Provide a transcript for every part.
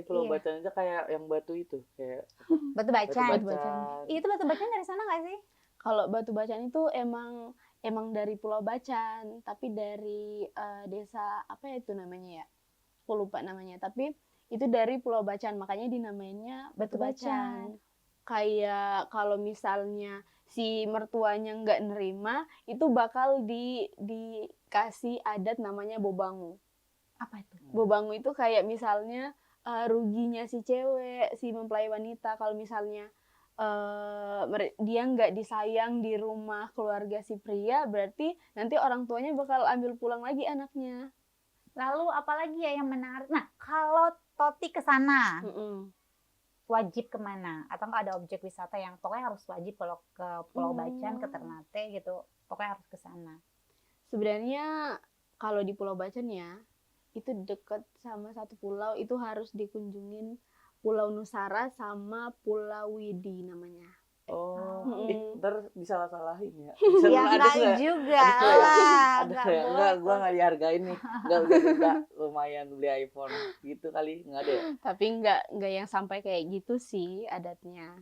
Ini Pulau Iya. Bacan aja kayak yang batu itu, kayak Batu Batu Bacan. Bacan. Itu Batu Bacan dari sana nggak sih? Kalau Batu Bacan itu emang dari Pulau Bacan, tapi dari desa apa ya itu namanya ya? Aku lupa namanya. Tapi itu dari Pulau Bacan, makanya dinamainnya Batu Bacan. Kayak kalau misalnya si mertuanya nggak nerima, itu bakal dikasih adat namanya bobangu. Apa itu? Bobangu itu kayak misalnya ruginya si cewek, si mempelai wanita, kalau misalnya dia nggak disayang di rumah keluarga si pria, berarti nanti orang tuanya bakal ambil pulang lagi anaknya. Lalu apalagi ya yang menarik? Nah, kalau Toti ke sana, wajib kemana? Atau nggak ada objek wisata yang pokoknya harus wajib kalau ke Pulau Bacan, ke Ternate gitu, pokoknya harus ke sana. Sebenarnya kalau di Pulau Bacan ya, itu deket sama satu pulau, itu harus dikunjungin Pulau Nusara sama Pulau Widi namanya. Oh, ntar disalah-salahin ya. Ya enggak juga lah. Enggak, gua nggak dihargain nih. Enggak, lumayan beli iPhone gitu kali, nggak ada ya? Tapi nggak yang sampai kayak gitu sih adatnya.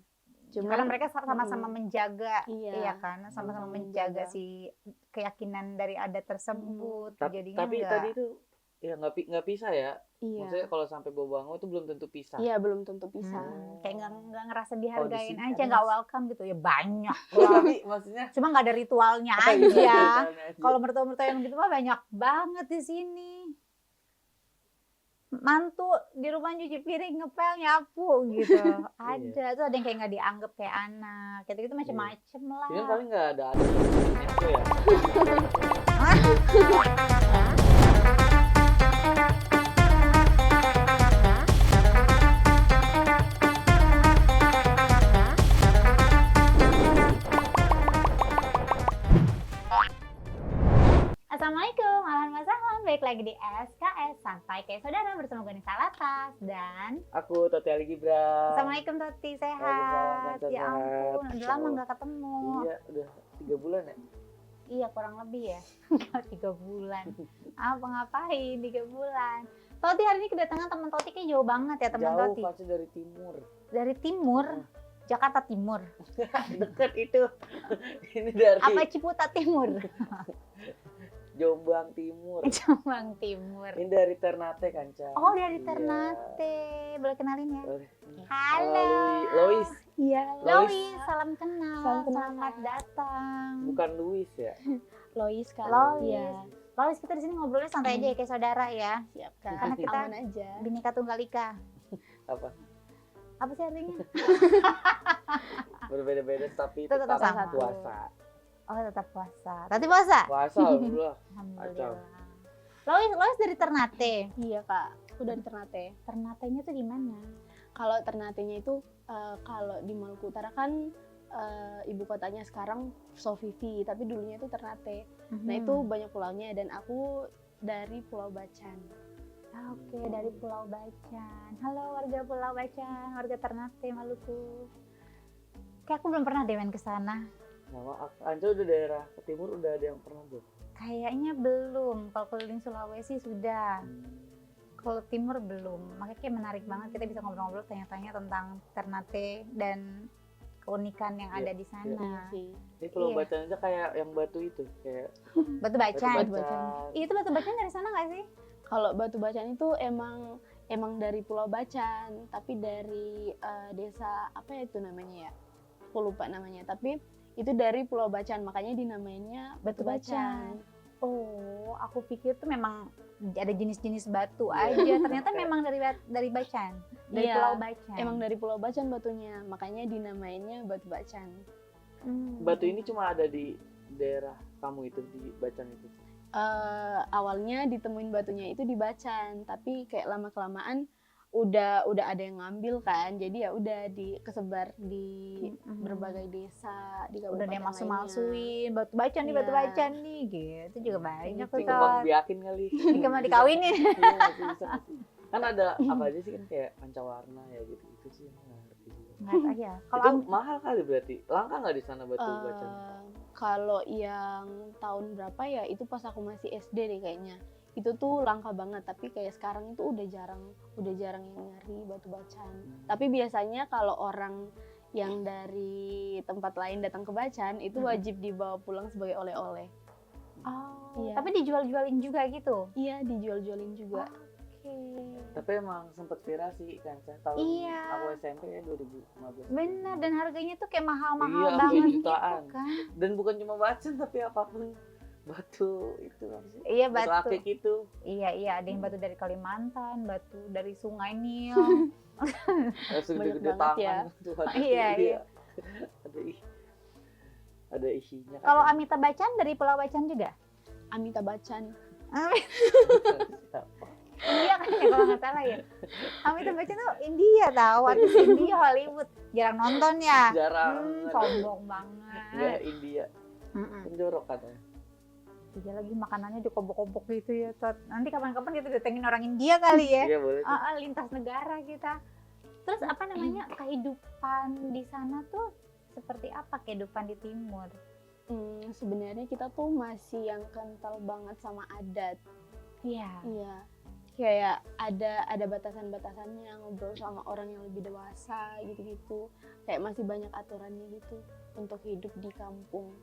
Karena mereka sama-sama menjaga, iya kan, sama-sama menjaga si keyakinan dari adat tersebut. Jadinya Tapi enggak. tadi itu ya nggak pisah ya. Iya. Maksudnya kalau sampai Bobango itu belum tentu pisah. Iya, belum tentu pisah. Kayak nggak ngerasa dihargain di sini aja, nggak welcome gitu ya, banyak. Tapi maksudnya Cuma nggak ada ritualnya Oh, iya, aja. ritualnya aja. Kalau mertua-mertua yang gitu mah banyak banget di sini. Mantu di rumah nyuci piring, ngepel, nyapu gitu. Ada tuh, ada yang kayak nggak dianggap kayak anak. Gitu-gitu macem-macem lah. ini paling nggak ada itu ya. Assalamualaikum, alhamdulillah, baik lagi di SKS Santai Kayak Saudara bersama gue Nisa Latas dan Aku Toti Ali Gibran. Assalamualaikum Toti, sehat? Waalaikumsalam, Ya ampun, udah lama sehat. nggak ketemu. Iya, udah 3 bulan ya. Iya, kurang lebih ya. 3 bulan. Apa ngapain 3 bulan? Toti hari ini kedatangan teman Toti, kayak jauh banget ya teman Jauh Toti. pasti dari timur. Dari timur, Jakarta Timur. Deket itu. Ini dari Apa Ciputat Timur? Jombang Timur. Jombang Timur. Ini dari Ternate kan, Ca. Oh, dari Iya. Ternate. Boleh kenalin ya? Boleh. Halo. Lois. Iya. Lois, salam kenal. Salam kenal. Selamat datang. Bukan Louis ya. Lois kan. Lois. Iya. Lois, kita di sini ngobrolnya santai aja ya, kayak saudara ya. Siap kan. Karena kita aman aja. Bineka Tunggal Ika. Apa? Apa sih artinya? Berbeda-beda tapi Tetap tetap sama. puasa. Oh, tetap puasa. Tati puasa? Puasa alhamdulillah. Alhamdulillah. Lois dari Ternate. Iya kak, aku dari Ternate. Ternatenya tuh di mana? Kalau Ternatenya itu kalau di Maluku Utara kan ibu kotanya sekarang Sofifi, tapi dulunya itu Ternate. Nah itu banyak pulaunya dan aku dari Pulau Bacan. Oke, dari Pulau Bacan. Halo warga Pulau Bacan, warga Ternate, Maluku. Kayak aku belum pernah deh main ke sana. Nah, Anca udah daerah ke timur udah ada yang pernah belum? Kayaknya belum. Kalau keliling Sulawesi sudah. Kalau timur belum. Makanya kayak menarik banget kita bisa ngobrol-ngobrol, tanya-tanya tentang Ternate dan keunikan yang ada di sana. Ini Pulau Bacan aja kayak yang batu itu, kayak Batu Bacan. Batu Bacan. Itu Batu Bacan dari sana nggak sih? Kalau Batu Bacan itu emang dari Pulau Bacan, tapi dari desa apa ya itu namanya ya? Aku lupa namanya. Tapi itu dari Pulau Bacan, makanya dinamainnya Batu Bacan. Oh, aku pikir tuh memang ada jenis-jenis batu aja. Ternyata memang dari Bacan, dari Iya, Pulau Bacan. Emang dari Pulau Bacan batunya, makanya dinamainnya Batu Bacan. Batu ini cuma ada di daerah kamu itu, di Bacan itu. Awalnya ditemuin batunya itu di Bacan, tapi kayak lama-kelamaan udah ada yang ngambil kan, jadi ya udah kesebar di berbagai desa di kabupaten udah dia lainnya. masuk-masukin Batu Bacan nih, Batu Iya. Bacan nih, gitu juga banyak tuh. Dikembang biakin kali. Dikembang dikawinin. Iya, bisa. Kan ada apa aja sih kan kayak pancawarna ya gitu sih, nggak ngerti juga. Nggak tahu ya. Itu mahal kali berarti. Langka nggak di sana batu Bacan? Kalau yang tahun berapa ya, itu pas aku masih SD deh kayaknya. itu tuh langka banget, tapi kayak sekarang itu udah jarang yang nyari batu bacan. Tapi biasanya kalau orang yang dari tempat lain datang ke Bacan itu wajib dibawa pulang sebagai oleh-oleh. Oh, Iya. tapi dijual-jualin juga gitu. Iya, dijual-jualin juga. Oke. Tapi emang sempet viral sih kan tahun Iya. aku SMP ya 2015. Bener, dan harganya tuh kayak mahal-mahal Iya, banget sampai gitu jutaan. kan. Dan bukan cuma bacan tapi apapun batu itu apa sih? Iya, Batu batu. akik itu. Iya, ada yang batu dari Kalimantan, batu dari Sungai Nil. Langsung Banyak gede-gede banget tangan. ya. Tuh, ada, Iya. ada isinya. Kalau Amitabh Bachchan dari Pulau Bacan juga? Amitabh Bachchan. Siapa? India kan ya kalau nggak salah ya. Amitabh Bachchan tuh India tahu, artis India Hollywood. Jarang nonton ya? Jarang. Sombong banget. Ya India. Mm-mm. Penjorok katanya. Iya lagi makanannya dikobok-kobok gitu ya, Tot. Nanti kapan-kapan kita datengin orang India kali ya. Iya boleh. Lintas negara kita. Terus apa namanya, kehidupan di sana tuh seperti apa kehidupan di timur? Sebenarnya kita tuh masih yang kental banget sama adat. Iya. Iya. Kayak ada batasan-batasannya, ngobrol sama orang yang lebih dewasa gitu-gitu. Kayak masih banyak aturannya gitu untuk hidup di kampung.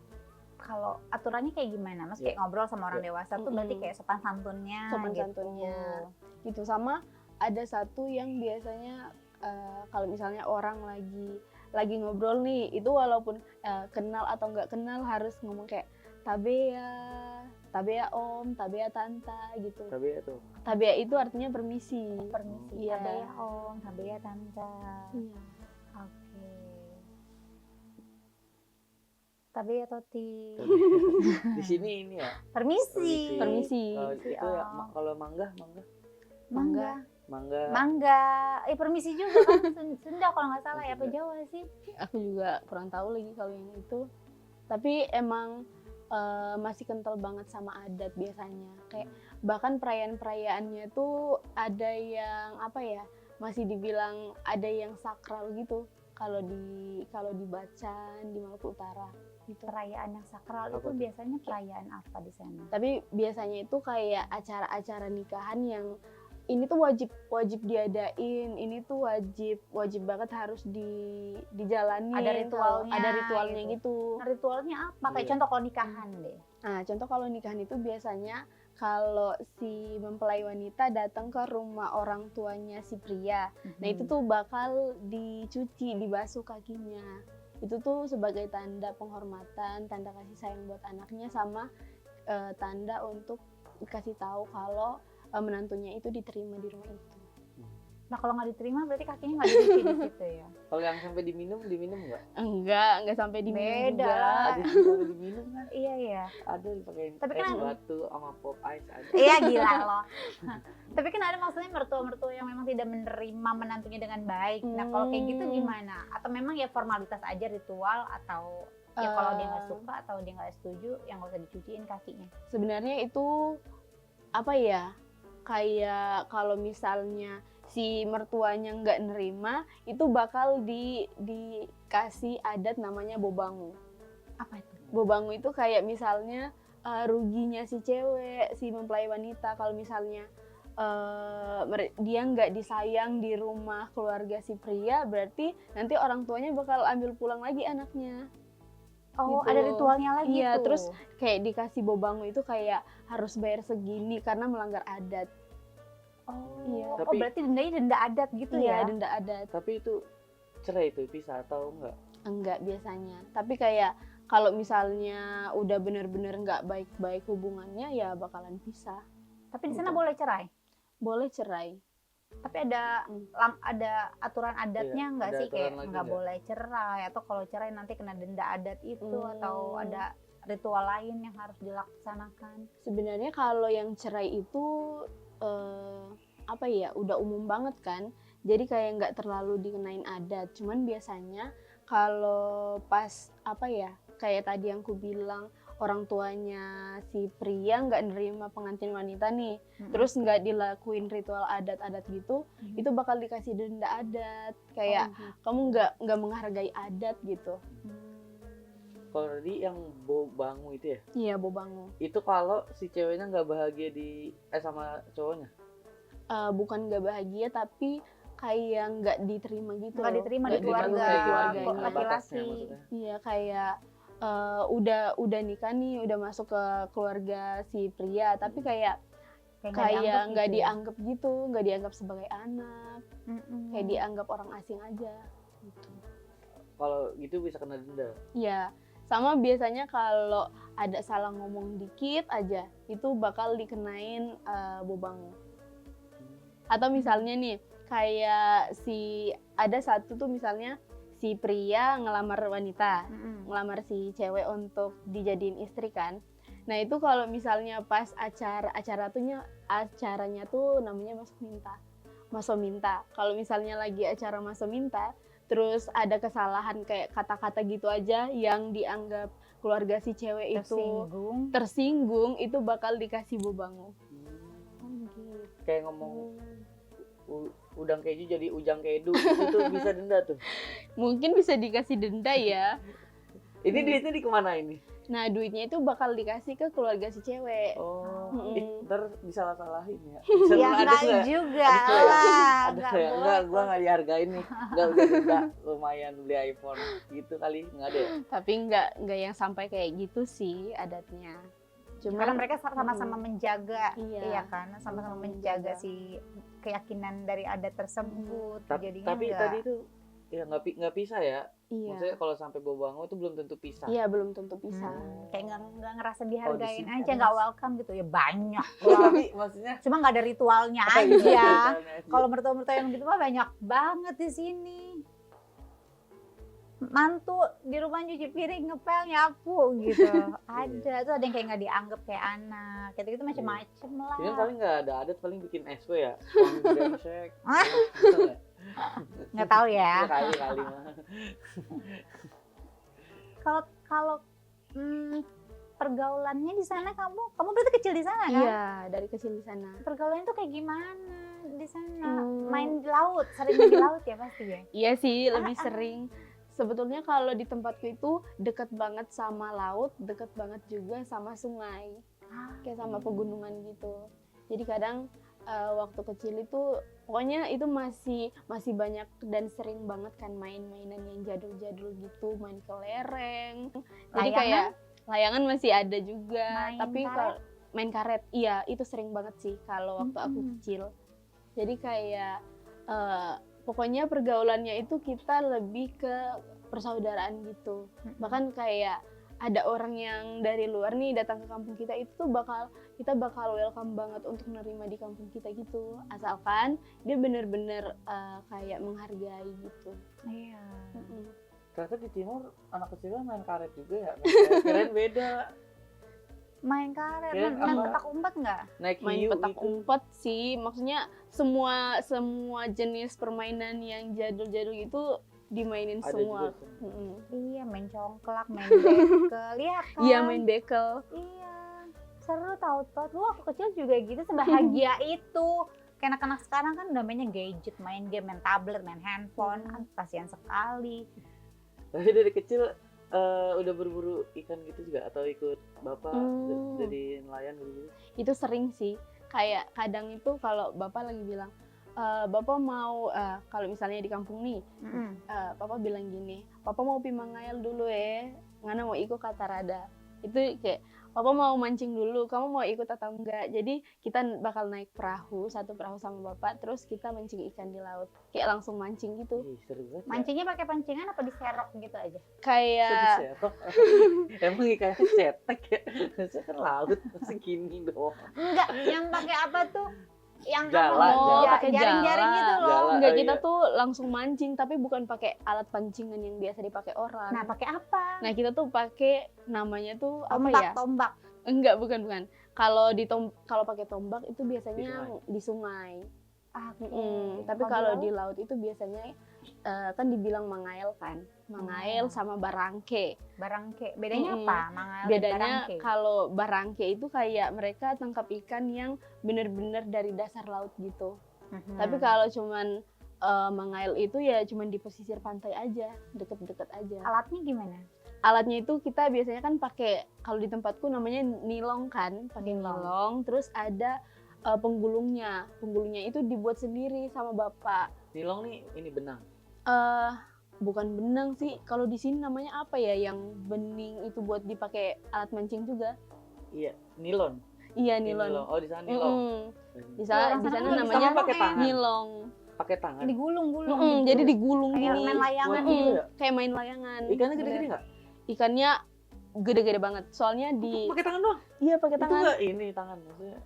Kalau aturannya kayak gimana? Mas kayak ngobrol sama orang dewasa tuh berarti kayak sopan santunnya Sopan gitu. santunnya. Gitu, sama ada satu yang biasanya kalau misalnya orang lagi ngobrol nih, itu walaupun kenal atau nggak kenal harus ngomong kayak tabea om, tabea tanta gitu. Tabea tuh. Tabea itu artinya permisi. Permisi. Iya. Tabea om, tabea tante. Iya. Oke. Tabea toti. Di sini ini ya. Permisi. Permisi. Kalau itu ya Om. kalau mangga. Mangga. Permisi juga kan Sunda kalau nggak salah ya, apa Sunda. Jawa sih? Aku juga kurang tahu lagi kalau yang itu. Tapi emang masih kental banget sama adat biasanya. Kayak bahkan perayaan-perayaannya tuh ada yang apa ya? Masih dibilang ada yang sakral gitu. Kalau di Bacan, di Maluku Utara gitu. Perayaan yang sakral Apa itu tuh? biasanya perayaan apa di sana? Tapi biasanya itu kayak acara-acara nikahan yang ini tuh wajib diadain, ini tuh wajib banget harus dijalani. Ada ritualnya Ada ritualnya gitu. Nah, ritualnya apa? Kayak Iya. contoh kalau nikahan deh. Nah, contoh kalau nikahan itu biasanya kalau si mempelai wanita datang ke rumah orang tuanya si pria. Nah, itu tuh bakal dicuci, dibasuh kakinya. Itu tuh sebagai tanda penghormatan, tanda kasih sayang buat anaknya, sama tanda untuk dikasih tahu kalau menantunya itu diterima di rumah itu. Nah kalau nggak diterima berarti kakinya nggak dicuci di situ ya? Kalau yang sampai diminum nggak? Enggak sampai diminum Beda juga. lah. Ada yang sampai diminum kan? Iya ya. Ada dipakein Tapi es kan- batu sama pop ice ada. Iya gila loh. Tapi kan ada maksudnya mertua-mertua yang memang tidak menerima menantunya dengan baik. Nah kalau kayak gitu gimana? Atau memang ya formalitas aja ritual, atau ya kalau dia nggak suka atau dia nggak setuju yang nggak usah dicuciin kakinya? Sebenarnya itu apa ya? Kayak kalau misalnya si mertuanya nggak nerima, itu bakal dikasih adat namanya bobangu. Apa itu? Bobangu itu kayak misalnya ruginya si cewek, si mempelai wanita, kalau misalnya dia nggak disayang di rumah keluarga si pria, berarti nanti orang tuanya bakal ambil pulang lagi anaknya. Oh Gitu. ada ritualnya lagi Iya, tuh. terus kayak dikasih bobangu itu kayak harus bayar segini karena melanggar adat. Oh, Iya. oh Tapi- berarti dendanya denda adat gitu Iya, ya? denda adat. Tapi itu cerai itu pisah atau enggak? Enggak biasanya. Tapi kayak kalau misalnya udah bener-bener nggak baik-baik hubungannya, ya bakalan pisah. Tapi di sana Gitu. boleh cerai. Boleh cerai. Tapi ada ada aturan adatnya Iya, nggak ada sih, aturan kayak lagi nggak nggak? boleh cerai, atau kalau cerai nanti kena denda adat itu, atau Hmm. ada ritual lain yang harus dilaksanakan? Sebenarnya kalau yang cerai itu apa ya, udah umum banget kan. Jadi kayak nggak terlalu dikenain adat. Cuman biasanya kalau pas apa ya, kayak tadi yang ku bilang, orang tuanya si pria nggak nerima pengantin wanita nih, terus nggak dilakuin ritual adat-adat gitu, itu bakal dikasih denda adat. Kayak kamu nggak menghargai adat gitu. Kalau tadi yang Bobangu itu ya, Iya, Bobangu. itu kalau si ceweknya nggak bahagia sama cowoknya. Bukan nggak bahagia, tapi kayak nggak diterima gitu Nggak loh. diterima Nggak di keluarga diterima di keluarganya. laki-laki. Batasnya maksudnya. Iya, kayak udah nikah nih, udah masuk ke keluarga si pria, tapi kayak nggak dianggap gitu, nggak dianggap sebagai anak, kayak dianggap orang asing aja gitu. Kalau gitu bisa kena denda. Iya, sama biasanya kalau ada salah ngomong dikit aja itu bakal dikenain Bobangu. Atau misalnya nih kayak ada satu tuh misalnya si pria ngelamar wanita, ngelamar si cewek untuk dijadiin istri kan. Nah itu kalau misalnya pas acaranya tuh namanya Maso Minta. Kalau misalnya lagi acara Maso Minta, terus ada kesalahan kayak kata-kata gitu aja yang dianggap keluarga si cewek tersinggung, itu bakal dikasih Bobangu. Gitu. Kayak ngomong udang keju jadi ujang kedu, itu bisa denda tuh. Mungkin bisa dikasih denda ya. Ini duitnya kemana ini? Nah duitnya itu bakal dikasih ke keluarga si cewek. Oh, ntar disalah-salahin ya. Ya enggak juga lah. Enggak, gua nggak dihargain nih. Enggak, lumayan beli iPhone gitu kali, nggak ada ya? Tapi enggak yang sampai kayak gitu sih adatnya. Karena mereka sama-sama menjaga, iya kan, sama-sama menjaga si keyakinan dari adat tersebut. Tapi tadi tuh ya nggak pisah ya. Iya. Maksudnya kalau sampai Bobangu itu belum tentu pisah. Iya, belum tentu pisah. Kayak nggak ngerasa dihargain di aja, nggak welcome gitu ya, banyak. Tapi maksudnya cuma nggak ada ritualnya aja. Kalau mertua-mertua yang gitu mah banyak banget di sini. Mantu di rumah nyuci piring, ngepel, nyapu gitu. Ada yang kayak nggak dianggap kayak anak. Gitu-gitu macam-macam lah. Ini paling nggak ada adat, paling bikin SW ya. Brengsek. Nggak tahu ya. Kali mah. Kalau pergaulannya di sana, kamu berarti kecil di sana kan? Iya, dari kecil di sana. Pergaulannya tuh kayak gimana di sana? Main di laut, sering main di laut ya pasti ya? Iya sih, lebih sering. Sebetulnya kalau di tempatku itu dekat banget sama laut, dekat banget juga sama sungai, kayak sama pegunungan gitu. Jadi kadang waktu kecil itu pokoknya itu masih banyak dan sering banget kan main-mainan yang jadul-jadul gitu, main kelereng. Jadi kayak layangan masih ada juga, tapi kalau main karet, iya itu sering banget sih kalau waktu aku kecil. Jadi kayak pokoknya pergaulannya itu kita lebih ke persaudaraan gitu. Bahkan kayak ada orang yang dari luar nih datang ke kampung kita, itu tuh kita bakal welcome banget untuk menerima di kampung kita gitu. Asalkan dia bener-bener kayak menghargai gitu. Iya. Ternyata di timur anak kecilnya main karet juga ya. Keren beda. Main karet, main petak umpet nggak? Main petak umpet sih, maksudnya semua jenis permainan yang jadul-jadul itu dimainin ada semua. Iya, main congklak, main bekel, iya kan? Iya, main bekel. Iya, seru tau. Lu waktu kecil juga gitu, sebahagia itu. Kayak anak-anak sekarang kan udah mainnya gadget, main game, main tablet, main handphone, kasihan sekali. Tapi dari kecil udah berburu ikan gitu juga atau ikut bapak jadi nelayan gitu? Itu sering sih. Kayak kadang itu kalau bapak lagi bilang, bapak mau kalau misalnya di kampung nih, papa bilang gini, papa mau pi mangail dulu ya, ngana mau ikut kata rada. Itu kayak papa mau mancing dulu, kamu mau ikut atau enggak? Jadi kita bakal naik satu perahu sama bapak, terus kita mancing ikan di laut, kayak langsung mancing gitu. Mancingnya pakai pancingan apa diserok gitu aja? Kayak emang ikannya cetek ya, saya kan laut segini doang. Enggak, yang pakai apa tuh? Yang pakai jaring-jaring gitu loh. Enggak, kita tuh langsung mancing, tapi bukan pakai alat pancingan yang biasa dipakai orang. Nah, pakai apa? Nah, kita tuh pakai namanya tuh tombak. Enggak, bukan. Kalau pakai tombak itu biasanya di sungai. Tapi kalau di laut itu biasanya kan dibilang mangail kan. Mangail sama barangke. Bedanya apa? Mangail bedanya kalau barangke itu kayak mereka tangkap ikan yang benar-benar dari dasar laut gitu. Tapi kalau cuman mangail itu ya cuman di pesisir pantai aja, deket-deket aja. Alatnya gimana? alatnya itu kita biasanya kan pakai, kalau di tempatku namanya nilong kan, pakai Nilong. nilong, terus ada penggulungnya itu dibuat sendiri sama bapak. Nilong nih ini benang. eh Bukan benang sih, kalau di sini namanya apa ya, yang bening itu buat dipakai alat mancing juga. Iya, nilon. Iya, Ini nilon. Oh, di sana nilong. Di sana Orang sana kan namanya pakai tangan. nilong. Pakai tangan. Digulung-gulung gitu. Jadi digulung kayak gini. main layangan Buat gitu. itu ya? Kayak main layangan. Ikannya gede-gede nggak? Ikannya gede-gede banget. Soalnya di Pakai tangan doang. iya pakai Itu tangan. nggak ini tangan maksudnya.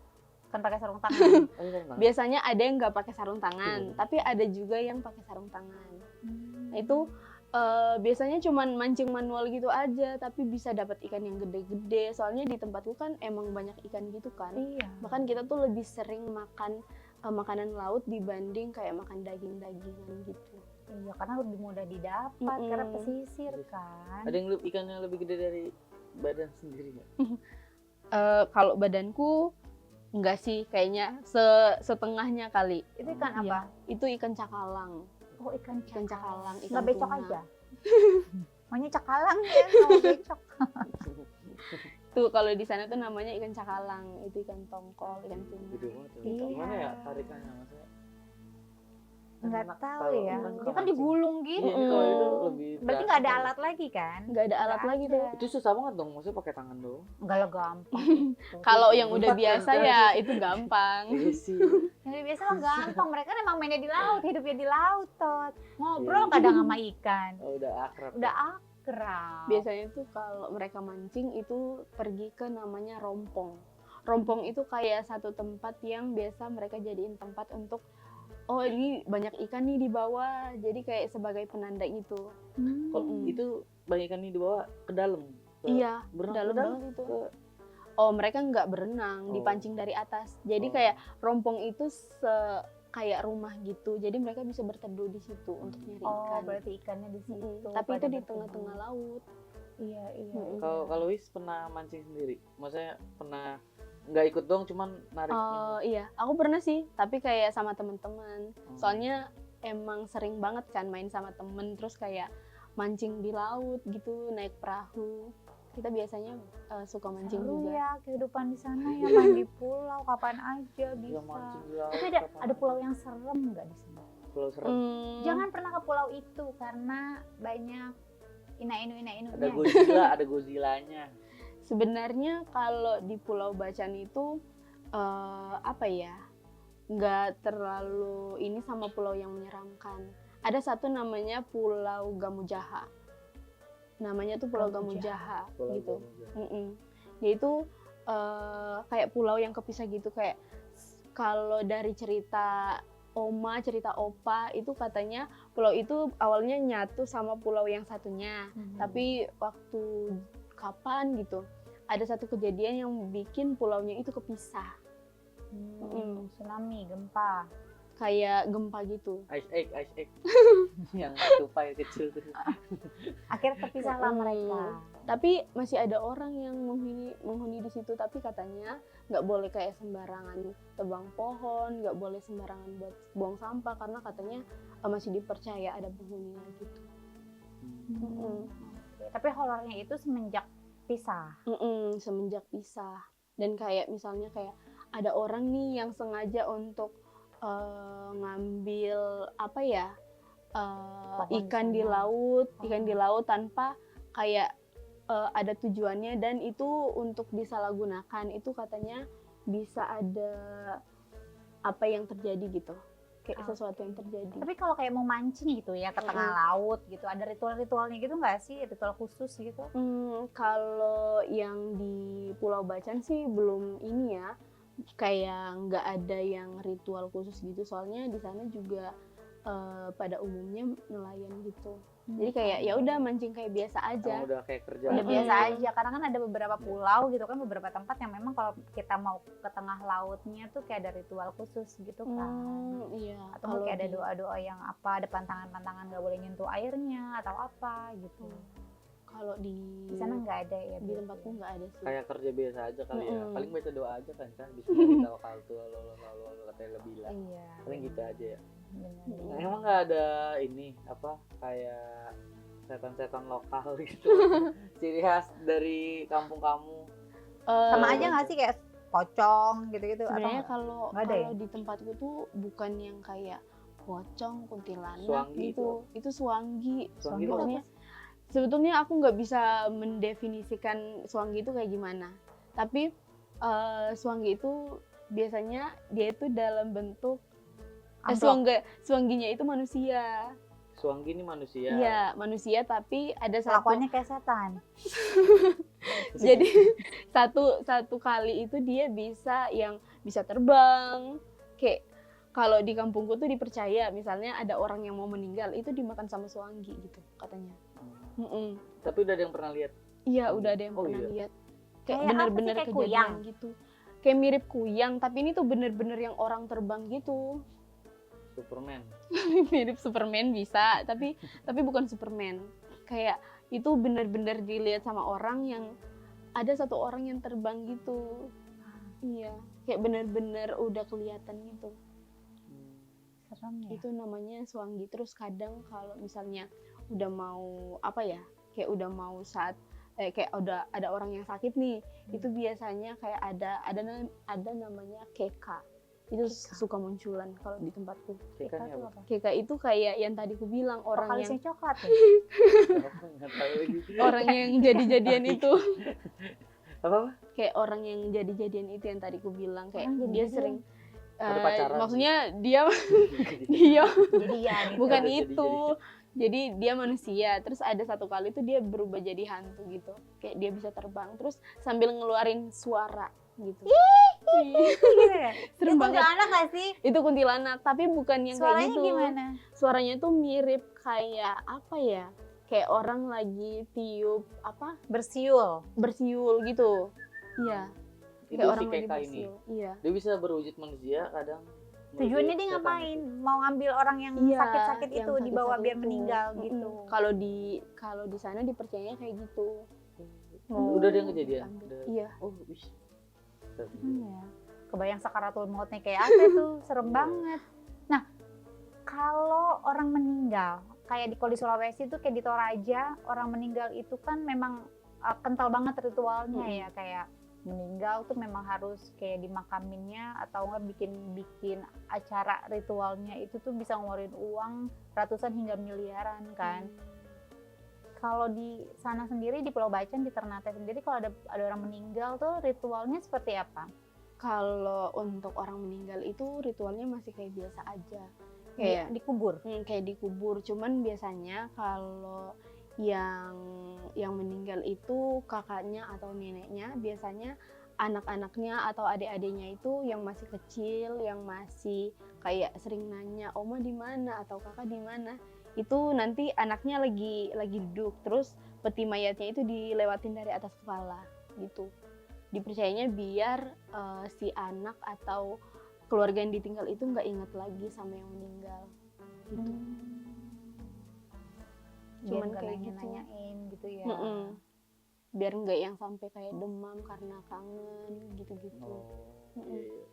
Kan pakai sarung tangan. Oh, ini tangan. Biasanya ada yang nggak pakai sarung tangan, Iya. tapi ada juga yang pakai sarung tangan. Hmm. Nah, itu biasanya cuman mancing manual gitu aja, tapi bisa dapat ikan yang gede-gede. Soalnya di tempatku kan emang banyak ikan gitu kan. Iya. Bahkan kita tuh lebih sering makan makanan laut dibanding kayak makan daging-dagingan gitu. Iya, karena lebih mudah didapat karena pesisir kan. Ada yang ikan yang lebih gede dari badan sendiri nggak? Kalau badanku enggak sih, kayaknya setengahnya kali. Itu ikan apa? Iya, itu ikan cakalang. Oh, ikan Ikan cakalang, ikan Nggak becok tuna. aja. Maunya cakalang ya, mau becok. Tuh kalau di sana tuh namanya ikan cakalang, itu ikan tongkol, ikan tuna. Gede banget. Ya. Iya. Gimana ya tarikannya maksudnya? Nggak Enak tahu kalau ya. ikan Dia kalau kan mancing. digulung gitu. Iya, kalau itu lebih Berarti berat nggak ada sekali. alat lagi kan? Nggak ada alat Nggak lagi ada. tuh. Itu susah banget dong, maksudnya pakai tangan doang. Enggak lah, gampang. Kalau yang udah Empat biasa kan? ya itu gampang. Iya sih. Yang biasa mah gampang. Mereka kan emang mainnya di laut, hidupnya di laut, Tot. Ngobrol Iya. kadang sama ikan. Oh, udah akrab. Udah akrab. Biasanya tuh kalau mereka mancing itu pergi ke namanya rompong. Rompong itu kayak satu tempat yang biasa mereka jadiin tempat untuk, oh ini banyak ikan nih di bawah, jadi kayak sebagai penanda gitu. Kalau itu banyak ikan ini dibawa ke dalam. Iya, berenang dalam ke dalam. banget itu. ke- Oh mereka nggak berenang, Oh. dipancing dari atas. Jadi Oh. kayak rompong itu kayak rumah gitu, jadi mereka bisa berteduh di situ untuk nyari Oh, ikan. berarti ikannya di situ. Tapi itu pada di berteduh. tengah-tengah laut. Iya, iya. Mm-mm. Kalau Wis pernah mancing sendiri? Maksudnya pernah nggak ikut dong, cuman narik. Iya, aku pernah sih, tapi kayak sama teman-teman. Hmm. Soalnya emang sering banget kan main sama temen, terus kayak mancing di laut gitu, naik perahu. Kita biasanya suka mancing Seru juga. ya kehidupan di sana ya, main di pulau kapan aja Iya, bisa. mancing di laut, Tapi ada kapan pulau aja. yang serem nggak di sana? Pulau serem. Jangan pernah ke pulau itu karena banyak Ada ina-inu-ina-inunya. Godzilla, ada Godzillanya. Sebenarnya kalau di Pulau Bacan itu apa ya, nggak terlalu ini sama pulau yang menyeramkan. Ada satu namanya Pulau Gamujaha. Namanya tuh Pulau Gamujaha Pulau gitu. Gamujaha. Dia itu kayak pulau yang kepisah gitu, kayak kalau dari cerita oma, cerita opa itu katanya pulau itu awalnya nyatu sama pulau yang satunya. Tapi waktu kapan gitu ada satu kejadian yang bikin pulaunya itu kepisah. Tsunami, gempa. Kayak gempa gitu. Ice egg. Yang tupai kecil tuh. Akhirnya terpisahlah mereka. Tapi masih ada orang yang menghuni di situ, tapi katanya nggak boleh kayak sembarangan tebang pohon, nggak boleh sembarangan buat buang sampah, karena katanya masih dipercaya ada penghuninya gitu. Tapi horornya itu semenjak pisah. Semenjak pisah. Dan kayak misalnya kayak ada orang nih yang sengaja untuk ngambil apa ya, ikan di laut tanpa kayak ada tujuannya, dan itu untuk disalahgunakan. Itu katanya bisa ada apa yang terjadi gitu, kayak sesuatu yang terjadi. Tapi kalau kayak mau mancing gitu ya ke tengah laut gitu, ada ritual-ritualnya gitu nggak sih? Ritual khusus gitu? Kalau yang di Pulau Bacan sih belum ini ya, kayak nggak ada yang ritual khusus gitu. Soalnya di sana juga pada umumnya nelayan gitu. Jadi kayak ya udah mancing kayak biasa aja. Udah kayak kerja. Udah biasa aja, karena kan ada beberapa pulau gitu kan, beberapa tempat yang memang kalau kita mau ke tengah lautnya tuh kayak ada ritual khusus gitu kan. Iya. Atau mungkin kayak ada doa-doa yang apa, ada pantangan-pantangan nggak boleh nyentuh airnya atau apa gitu. Kalau di sana nggak ada ya? Di tempatku nggak ada sih. Kayak kerja biasa aja kali ya. Paling baca doa aja kan, Bismillahirrahmanirrahim, lalu katanya lebih lah. Iya. Paling gitu aja ya. Benar. Emang nggak ada ini apa kayak setan-setan lokal gitu. Ciri khas dari kampung kamu. Sama aja nggak sih kayak pocong gitu-gitu atau Sebenarnya nggak? kalau Nggak ada ya? di tempatku tuh bukan yang kayak pocong, kuntilanak Suanggi gitu. Itu suanggi. Suanggi itu Maksudnya sebetulnya aku nggak bisa mendefinisikan suanggi itu kayak gimana. Tapi suanggi itu biasanya dia itu dalam bentuk Amplop. suangginya itu manusia. Suanggi ini manusia. Iya, manusia tapi ada satu. Kelakuannya kayak setan. Jadi satu kali itu dia bisa terbang. Kayak kalau di kampungku tuh dipercaya misalnya ada orang yang mau meninggal itu dimakan sama suanggi gitu katanya. Mm-mm. Tapi udah ada yang pernah lihat? Iya, udah ada yang Oh, pernah iya. lihat. Kayak Kayak apa bener-bener sih, kayak kejadian kuyang? gitu. Kayak mirip kuyang, tapi ini tuh bener-bener yang orang terbang gitu. Superman. Mirip Superman bisa, tapi bukan Superman. Kayak itu bener-bener dilihat sama orang yang ada satu orang yang terbang gitu. Iya, kayak bener-bener udah kelihatan gitu. Serem ya. Itu namanya suanggi. Terus kadang kalau misalnya udah mau apa ya, kayak udah mau saat kayak udah ada orang yang sakit nih, itu biasanya kayak ada namanya keka. Itu Keka. suka munculan kalau di tempatku. Ikannya Itu apa? apa? Keka itu kayak yang tadi aku bilang orang Vokalisnya yang coklat ya? Nggak tahu lagi. orang yang jadi-jadian itu. Apa? Kayak orang yang jadi-jadian itu yang tadi aku bilang kayak Orang dia jadi-jadian? sering Udah pacaran. maksudnya dia dia Jadian itu. bukan Udah itu. Jadi dia manusia, terus ada satu kali tuh dia berubah jadi hantu gitu. Kayak dia bisa terbang, terus sambil ngeluarin suara gitu. Gitu ya? Serem Itu banget. anak nggak sih? Itu kuntilanak, tapi bukan yang Suaranya kayak gitu. gimana? Suaranya tuh mirip kayak apa ya? Kayak orang lagi tiup apa? Bersiul. Bersiul gitu. Iya, Itu kayak si orang lagi Keka ini. bersiul. Iya. Dia bisa berwujud manusia, kadang Tujuannya dia setan ngapain? itu. Mau ngambil orang yang Iya, sakit-sakit yang itu dibawa sakit-sakit biar itu. meninggal Mm-mm. gitu. Kalau di sana dipercayanya kayak gitu. Udah ada yang kejadian? Diambil. Udah. Iya. Oh, wih. Ya. Kebayang sakaratul mautnya kayak apa tuh, serem Iya. banget. Nah, kalau orang meninggal, kayak kalau di Sulawesi tuh kayak di Toraja, orang meninggal itu kan memang kental banget ritualnya ya, kayak meninggal tuh memang harus kayak dimakaminnya atau enggak bikin acara ritualnya itu tuh bisa ngeluarin uang ratusan hingga miliaran kan. Kalau di sana sendiri di Pulau Bacan di Ternate sendiri kalau ada orang meninggal tuh ritualnya seperti apa? Kalau untuk orang meninggal itu ritualnya masih kayak biasa aja. Kayak Dikubur. kayak dikubur, cuman biasanya kalau yang meninggal itu kakaknya atau neneknya, biasanya anak-anaknya atau adik-adiknya itu yang masih kecil, yang masih kayak sering nanya oma di mana atau kakak di mana, itu nanti anaknya lagi duduk, terus peti mayatnya itu dilewatin dari atas kepala gitu. Dipercayanya biar si anak atau keluarga yang ditinggal itu nggak ingat lagi sama yang meninggal gitu. Cuman Cuman kayak gitu. nanyain gitu ya. Mm-mm. Biar nggak yang sampai kayak demam karena kangen gitu-gitu. Oh, iya.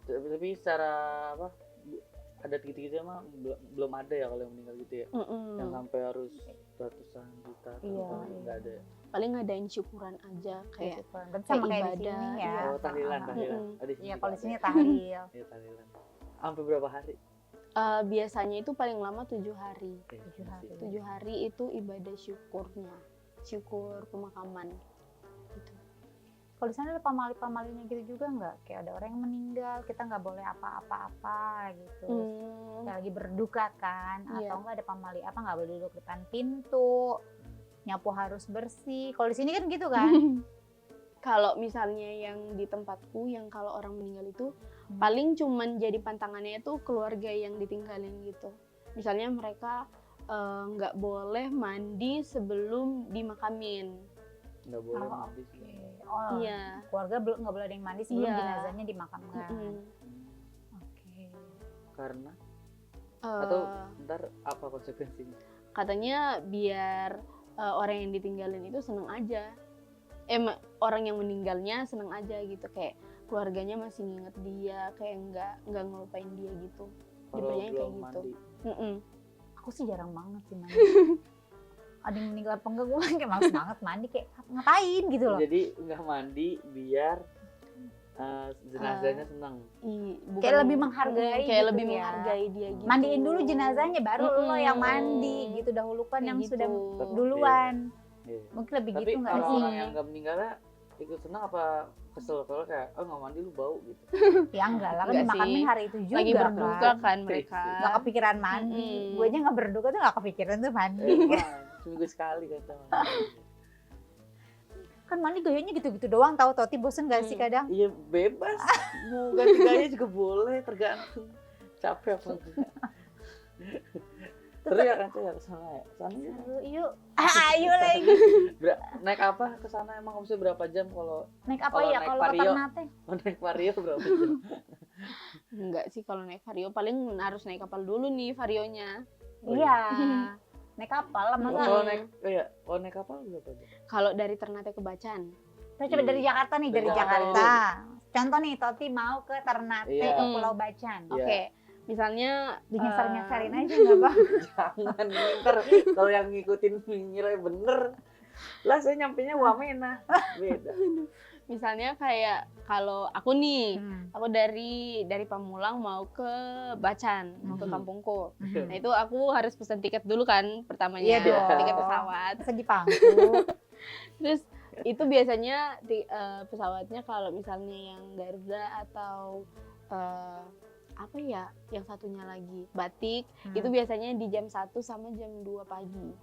Tapi secara apa? Adat gitu-gitu emang belum ada ya kalau yang meninggal gitu ya. Yang sampai harus ratusan juta. Iya, Nggak ada. Ya? Paling ngadain syukuran aja kayak Berarti sama kayak di ibadah, sini ya. iya. Oh, tahlilan. Mm-mm. Oh, di sini Iya, juga kalau di ada. sini tahlil. Iya, tahlilan. Sampai berapa hari? biasanya itu paling lama 7 hari. 7 hari. 7 hari itu ibadah syukurnya, syukur pemakaman gitu. Kalau di sana ada pamali-pamalinya gitu juga nggak? Kayak ada orang yang meninggal, kita nggak boleh apa-apa gitu. Kayak lagi berduka kan? Iya. Atau nggak ada pamali apa nggak boleh duduk depan pintu, nyapu harus bersih. Kalau di sini kan gitu kan? Kalau misalnya yang di tempatku yang kalau orang meninggal itu paling cuman jadi pantangannya itu keluarga yang ditinggalin gitu. Misalnya mereka nggak boleh mandi sebelum dimakamin. Nggak boleh Oh, mandi sih. Oh, Iya. keluarga nggak boleh ada yang mandi sebelum Iya. jenazahnya dimakamkan. Mm-mm. Oke. Karena Eh, atau ntar apa konsekuensinya? katanya biar orang yang ditinggalin itu seneng aja. Orang yang meninggalnya seneng aja gitu, kayak keluarganya masih nginget dia, kayak nggak ngelupain dia gitu. Kalau Dipercayanya belum kayak gitu. mandi. Mm-mm. Aku sih jarang banget sih mandi. ada yang meninggal apa enggak, gue kayak males banget mandi, kayak ngapain gitu loh. Jadi nggak mandi biar jenazahnya senang. Kayak lebih menghargai kayak gitu lebih ya. menghargai dia gitu. Mandiin dulu jenazahnya baru lo yang mandi gitu, dahulukan yang gitu. sudah duluan. Iya. Mungkin lebih Tapi gitu nggak kalau sih? orang yang nggak meninggalnya ikut senang apa kesel kalau kayak nggak mandi lu bau gitu. Ya enggak lah, kan Enggak dimakamin sih. hari itu juga Lagi berduka kan mereka. Nggak kepikiran mandi. Gue aja nggak berduka tuh nggak kepikiran tuh mandi. Seminggu sekali kata. Kan mandi gayanya gitu-gitu doang, tahu Toti bosen gak sih kadang? Iya bebas, mau ganti gaya juga boleh, tergantung capek apa enggak. Terus ya kan saya ke sana ya. Sana ya. Seru, yuk. Ayo lagi. Naik apa ke sana emang harusnya berapa jam kalau Naik apa Kalau ya naik kalau ke Vario. Ternate? naik vario berapa jam? Enggak sih kalau naik vario, paling harus naik kapal dulu nih varionya. Oh, Iya. Naik kapal lah masa. Kalau naik kapal berapa jam? Kalau dari Ternate ke Bacan. Kita coba dari Jakarta nih, dari Dari Jakarta Jakarta. Contoh nih, Toti mau ke Ternate Iya. ke Pulau Bacan. Iya. Oke, misalnya Dinyasar-nyasarin aja nggak Bang? Jangan ntar kalau yang ngikutin ngira bener. Lah saya nyampenya Wamena. Beda. misalnya kayak kalau aku nih, Hmm. aku dari Pamulang mau ke Bacan, ke Mhm. kampungku. Mhm. Nah itu aku harus pesan tiket dulu kan pertamanya, Iya dong. tiket pesawat. Masa di pangku. Terus itu biasanya pesawatnya kalau misalnya yang Garuda atau apa ya, yang satunya lagi Batik, itu biasanya di jam 1 sama jam 2 pagi.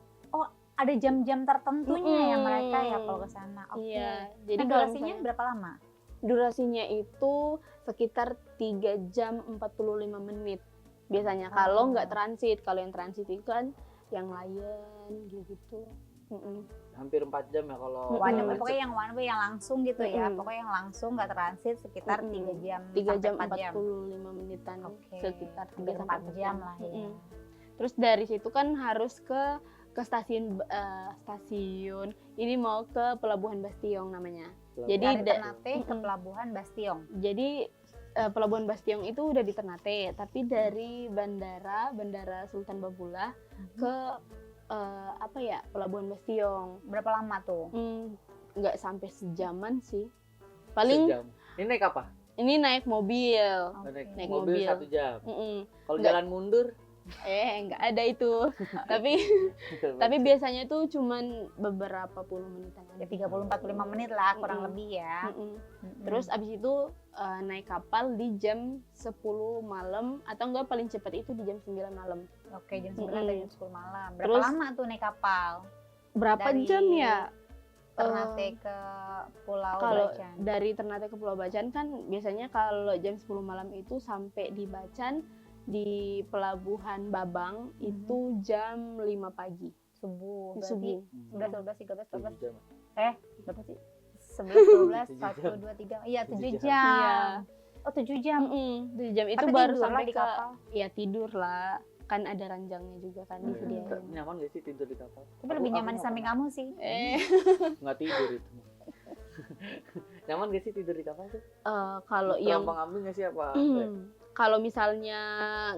Ada jam-jam tertentunya ya Mm-mm. mereka ya kalau ke sana. Oke. Iya, jadi Nah, kalau durasinya misalnya berapa lama? durasinya itu sekitar 3 jam 45 menit biasanya kalau nggak transit. Kalau yang transit itu kan yang Lion gitu. Hampir 4 jam ya kalau One way, macet. pokoknya yang one way yang langsung gitu ya. Mm-mm. Pokoknya yang langsung nggak transit sekitar 3 jam 3 sampai jam 4 jam. 45 menitan, Oke. sekitar 3 3 sampai 4 jam lah ya. Mm-mm. Terus dari situ kan harus ke stasiun ini mau ke Pelabuhan Bastiong namanya. Dari Jadi Ternate ke Mm-mm. Pelabuhan Bastiong. Jadi Pelabuhan Bastiong itu udah di Ternate, tapi dari bandara Sultan Babullah ke apa ya, Pelabuhan Bastiong. Berapa lama tuh? Nggak sampai sejaman sih. Paling Sejam. Ini naik apa? ini naik mobil. Oke. Naik mobil mobil. 1 jam. Kalau Nggak. jalan mundur Nggak ada itu. tapi biasanya tuh cuman beberapa puluh menitan Ya aja. 30-45 menit lah kurang Mm-mm. lebih ya. Mm-mm. Mm-mm. Terus abis itu naik kapal di jam 10 malam atau enggak paling cepat itu di jam 9 malam. Oke, jam 9 Mm-mm. dan jam 10 malam. Berapa Terus- lama tuh naik kapal? Berapa Dari jam ya? Ternate ke Pulau Kalau Bacan. dari Ternate ke Pulau Bacan kan biasanya kalau jam 10 malam itu sampai di Bacan di Pelabuhan Babang itu jam 5 pagi. Subuh. Di Berarti subuh. 11, 12, 13, 14. 7 jam. Berapa sih? 11, 12, 7 1, jam. 2, 3. Iya, 7 7 jam. Iya. Oh, 7 jam. 7 jam itu Tapi baru tidur lah sampai di ke kapal. ya tidur lah. Kan ada ranjangnya juga kan disediain. Nyaman gak sih tidur di kapal? Tapi lebih nyaman di samping kamu sih. Nggak tidur itu. Nyaman gak sih tidur di kapal tuh? Kalau yang Terompang ambing gak sih apa? kalau misalnya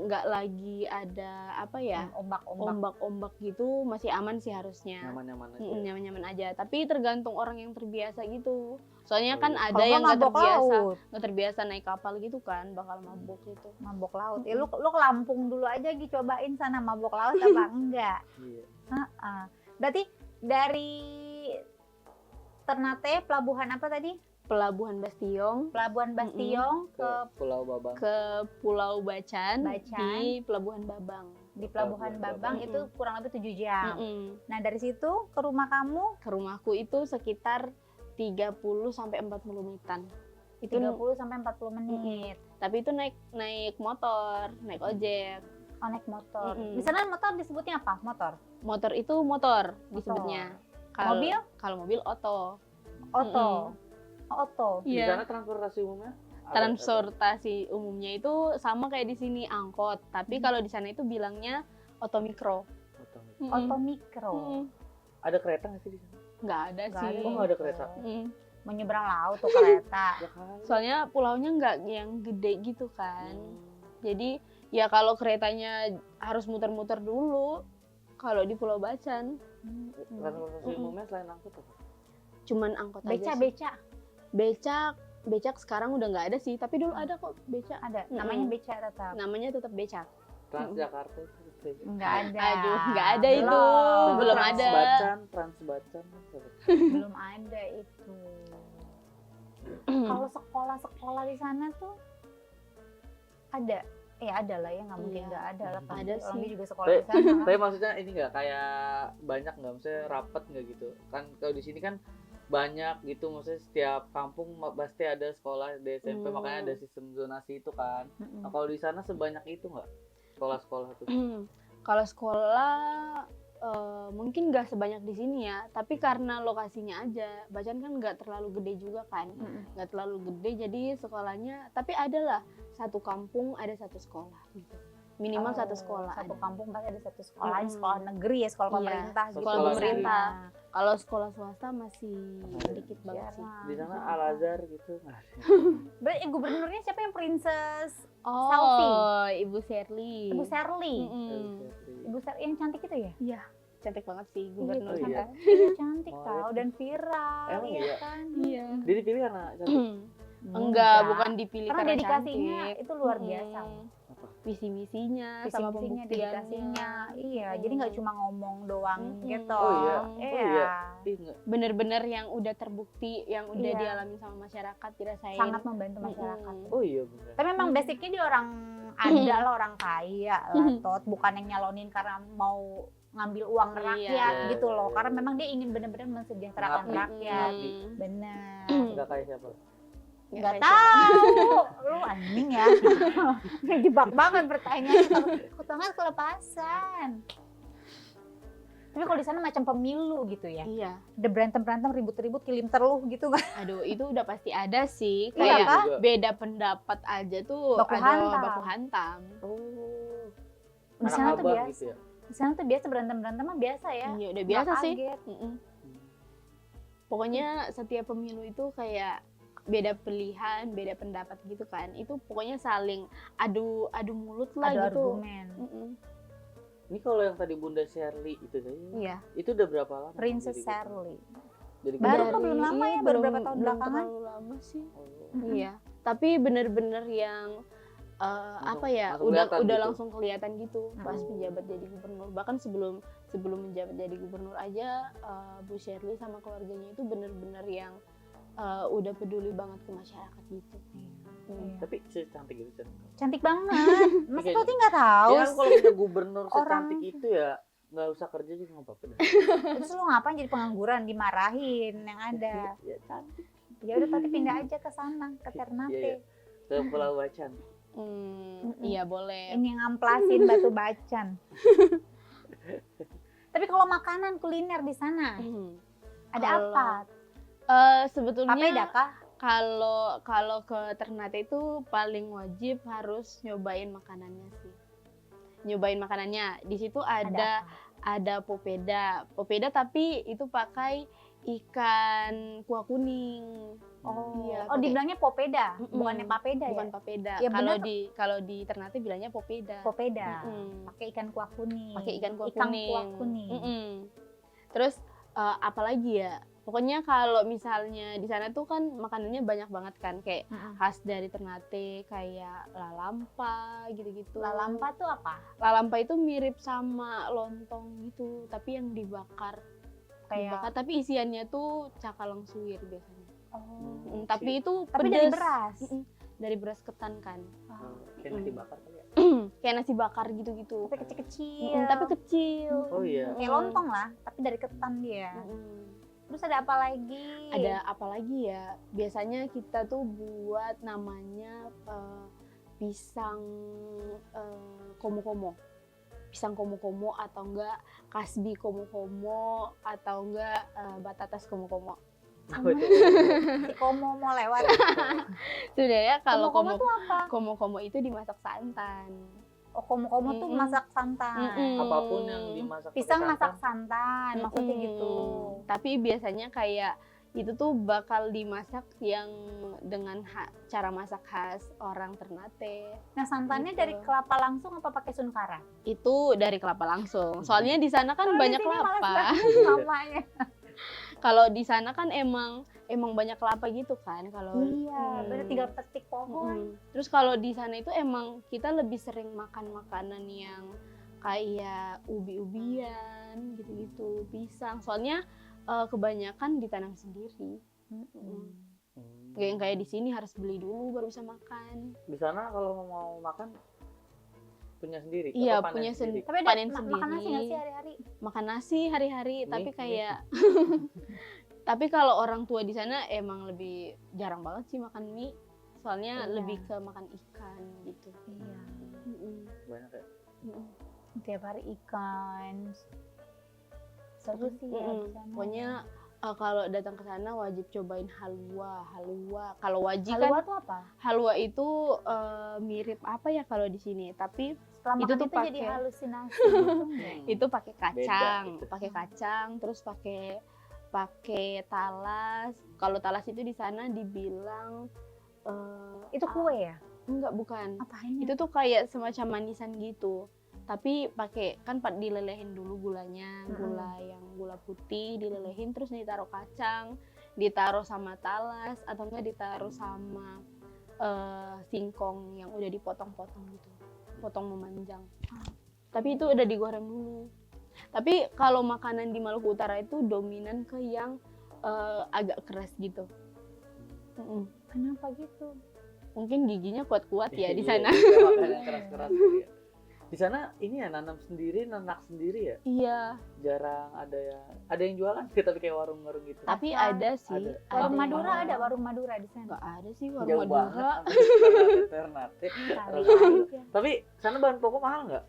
nggak lagi ada apa ya, Ombak-ombak. ombak-ombak gitu masih aman sih harusnya. Nyaman-nyaman aja. Nyaman-nyaman aja. Tapi tergantung orang yang terbiasa gitu. Soalnya Oh, kan iya. ada Kalau yang nggak nggak mabok terbiasa, laut. naik kapal gitu kan, bakal mabuk gitu. Mabok laut. Lu ke Lampung dulu aja Gi, cobain sana mabok laut apa enggak? Iya. Berarti dari Ternate pelabuhan apa tadi? Pelabuhan Bastiong Pelabuhan Bastiong Ke Pulau Babang. ke Pulau Bacan, Bacan. di Pelabuhan Babang. Di Pelabuhan Babang. Babang itu kurang lebih 7 jam. Mm-mm. Nah, dari situ ke rumah kamu Ke rumahku itu sekitar 30 sampai 40 menitan. Itu 30 sampai 40 menit. tapi itu naik motor, naik ojek. Oh, naik motor. Mm-mm. Di sana motor disebutnya apa? Motor. Motor itu motor disebutnya. Mobil? Kalau mobil oto. Oto. Oh, oto. Di Iya. sana transportasi umumnya? Transportasi umumnya itu sama kayak di sini angkot, tapi kalau di sana itu bilangnya otomikro. Mm-mm. Oto mikro. Mm. Ada kereta nggak sih di sana? Nggak ada Nggak sih. ada. Oh, nggak ada kereta. Mm. Menyeberang laut tuh kereta. Ya kan? Soalnya pulaunya nggak yang gede gitu kan. Hmm. Jadi ya kalau keretanya harus muter-muter dulu. kalau di Pulau Bacan. Transportasi umumnya selain angkot apa? Cuman angkot aja sih. Becak sekarang udah nggak ada sih, tapi dulu ada kok becak. Ada, namanya beca tetap. Namanya tetap becak. Transjakarta itu. Enggak ada. Aduh, nggak ada itu. Belum. Belum ada. Transbacan. Belum ada itu. Kalau sekolah-sekolah di sana tuh ada. Ada lah ya, nggak mungkin Iya. nggak ada lah. Ada Orang sih. dia juga sekolah di sana. Tapi maksudnya ini nggak kayak banyak nggak, maksudnya rapet nggak gitu? Kan kalau di sini kan banyak gitu, maksudnya setiap kampung pasti ada sekolah di SMP, makanya ada sistem zonasi itu kan. Nah, kalau di sana sebanyak itu nggak sekolah-sekolah tuh? Kalau sekolah mungkin nggak sebanyak di sini ya, tapi karena lokasinya aja. Bacan kan nggak terlalu gede juga kan, nggak terlalu gede, jadi sekolahnya. Tapi adalah satu kampung ada satu sekolah gitu. Minimal satu sekolah. Satu kampung pasti ada satu sekolah. Sekolah negeri ya, sekolah Iya, pemerintah gitu. sekolah pemerintah. Kalau sekolah swasta masih Ada. dikit banget sih. Di sana Al-Azhar gitu nggak ada? Berarti gubernurnya siapa, yang Princess Oh, Selfie? Ibu Sherly. Ibu Sherly. Mm-mm. Ibu Sherly yang cantik itu ya? Iya, cantik banget sih gubernur Oh, kita. iya. Iya, cantik Oh, tahu, iya. dan viral. Emang iya? Kan? Iya. Dia dipilih karena cantik. Enggak, bukan dipilih Karena karena dedikasinya cantik. itu luar biasa. Apa? Visi-misinya sama Visi-misinya, pembuktiannya. dedikasinya. Iya, jadi nggak cuma ngomong doang gitu. Oh iya. Iya. Ih, nggak. Bener-bener yang udah terbukti, yang udah Iya. dialami sama masyarakat, dirasain. Sangat membantu masyarakat. Oh iya bener. Tapi memang basicnya dia orang ada lah, orang kaya lah, Tot. Bukan yang nyalonin karena mau ngambil uang Iya. rakyat Iya, gitu loh. iya, karena iya. memang dia ingin benar-benar mensejahterakan Mengabdi. rakyat. Mengabdi. Bener. Nggak kayak siapa? Nggak tahu. Lu anjing ya. Jebak banget pertanyaan. Aku tangan kelepasan. Tapi kalau di sana macam pemilu gitu ya. Iya. Ada berantem-berantem, ribut-ribut, kilim terluh gitu kan. Aduh, itu udah pasti ada sih. Iya, Kayak Kak? beda pendapat aja tuh Baku ada hantam. baku hantam. Oh. Di Anak sana tuh abang biasa. gitu ya. Di sana tuh biasa berantem-berantem mah biasa ya. Iya, udah Nggak biasa sih. kaget. Pokoknya setiap pemilu itu kayak beda pilihan, beda pendapat gitu kan. Itu pokoknya saling adu mulut lah Ada gitu. argumen. Ini kalau yang tadi Bunda Sherly itu tadi, Iya. itu udah berapa lama? Princess jadi Sherly. Jadi Baru gubernur? kok belum lama ya, baru berapa tahun belum belakangan? terlalu lama sih. Oh. Iya. Tapi bener-bener yang apa ya, langsung udah kelihatan gitu. langsung kelihatan gitu pas Hmm. menjabat jadi gubernur. Bahkan sebelum menjabat jadi gubernur aja, Bu Sherly sama keluarganya itu bener-bener yang udah peduli banget ke masyarakat gitu. Iya. Tapi secantik itu cantik. Cantik banget. Mas Oke. Toti nggak tahu. Ya kan kalau kita gubernur Orang- secantik itu ya nggak usah kerja juga nggak apa-apa dah. Terus lu ngapain jadi pengangguran, dimarahin yang ada. Ya cantik. Ya udah Toti pindah aja ke sana, ke Ternate. Iya, iya. Ke Pulau Bacan. Iya boleh. Ini yang ngamplasin Batu Bacan. Tapi kalau makanan kuliner di sana ada Kalau- apa? Sebetulnya Papeda kah? kalau ke Ternate itu paling wajib harus nyobain makanannya sih. Nyobain makanannya. Di situ ada popeda. Popeda tapi itu pakai ikan kuah kuning. Oh, Iya, oh pakai- dibilangnya popeda, Mm-mm. bukannya papeda ya? Bukan papeda. Ya, Kalau bener. kalau di Ternate bilangnya popeda. Popeda. Mm-mm. Pakai ikan kuah kuning. Pakai ikan kuah Ikan kuning. kuah kuning. Mm-mm. Terus apalagi ya? Pokoknya kalau misalnya di sana tuh kan makanannya banyak banget kan, kayak Mm-mm. khas dari Ternate kayak lalampa gitu-gitu. Lalampa tuh apa? Lalampa itu mirip sama lontong gitu, tapi yang dibakar. Kayak Tapi isiannya tuh cakalang suwir biasanya. oh. Tapi itu Tapi dari pedes. beras. Dari beras ketan kan. Kayak nasi bakar kali ya. Kayak nasi bakar gitu-gitu. Tapi kecil-kecil. Tapi kecil. Oh iya. Kayak lontong lah, tapi dari ketan dia. Terus ada apa lagi? Ada apa lagi ya? Biasanya kita tuh buat namanya pisang komo-komo. Pisang komo-komo atau enggak kasbi komo-komo atau enggak batatas komo-komo. Apa itu? Si Komo mau lewat. Sudah ya, kalau Komo-komo tuh apa? komo-komo itu dimasak santan. Oh, komo-komo tuh masak santan. Apapun yang dimasak pakai Pisang santan. masak santan, maksudnya gitu. Tapi biasanya kayak itu tuh bakal dimasak yang dengan cara masak khas orang Ternate. Nah, santannya Gitu. dari kelapa langsung apa pakai sunkara? Itu dari kelapa langsung. Soalnya di sana kan Kalau di banyak sini males kelapa. banget samanya. Kalau di sana kan emang banyak kelapa gitu kan. Kalau Iya, bener tinggal petik pohon. Terus kalau di sana itu emang kita lebih sering makan makanan yang kayak ubi-ubian gitu-gitu, pisang. Soalnya kebanyakan ditanam sendiri. Gak yang kayak di sini harus beli dulu baru bisa makan. Di sana kalau mau makan punya sendiri? Iya, Apa panen punya sendiri? Tapi ada panen makan nasi sendiri. nggak sih hari-hari? Makan nasi hari-hari, tapi Mie. kayak tapi kalau orang tua di sana emang lebih jarang banget sih makan mie. Soalnya Iya. lebih ke makan ikan gitu. Iya. Banyak ya? Tiap hari ikan. Seru sih ya di sana. Pokoknya kalau datang ke sana wajib cobain halwa. Kalau wajib halwa kan tuh apa? halwa itu mirip apa ya kalau di sini, tapi Setelah itu makan tuh itu jadi pakai- halusinasi gitu nggak? itu pakai kacang, Beda gitu. pakai kacang, terus pakai talas. Kalau talas itu di sana dibilang Itu kue ya? enggak, bukan. Apanya? Itu tuh kayak semacam manisan gitu. Tapi pakai kan dilelehin dulu gulanya, gula putih dilelehin, terus ditaruh kacang, ditaruh sama talas atau enggak ditaruh sama singkong yang udah dipotong-potong gitu, potong memanjang. Tapi itu udah digoreng dulu. Tapi kalau makanan di Maluku Utara itu dominan ke yang agak keras gitu. Kenapa gitu? Mungkin giginya kuat-kuat ya di Iya, sana. iya, makanya keras-keras gitu ya. Di sana ini ya nanam sendiri, nanak sendiri ya. Iya, Jarang ada yang jualan sih, tapi kayak warung-warung gitu. tapi Apa? ada sih. Ada. Warung yang Madura jual. ada warung Madura di sana. Nggak ada sih warung Jauh banget Madura. sampai Ternate. Kali aja. Tapi sana bahan pokok mahal nggak?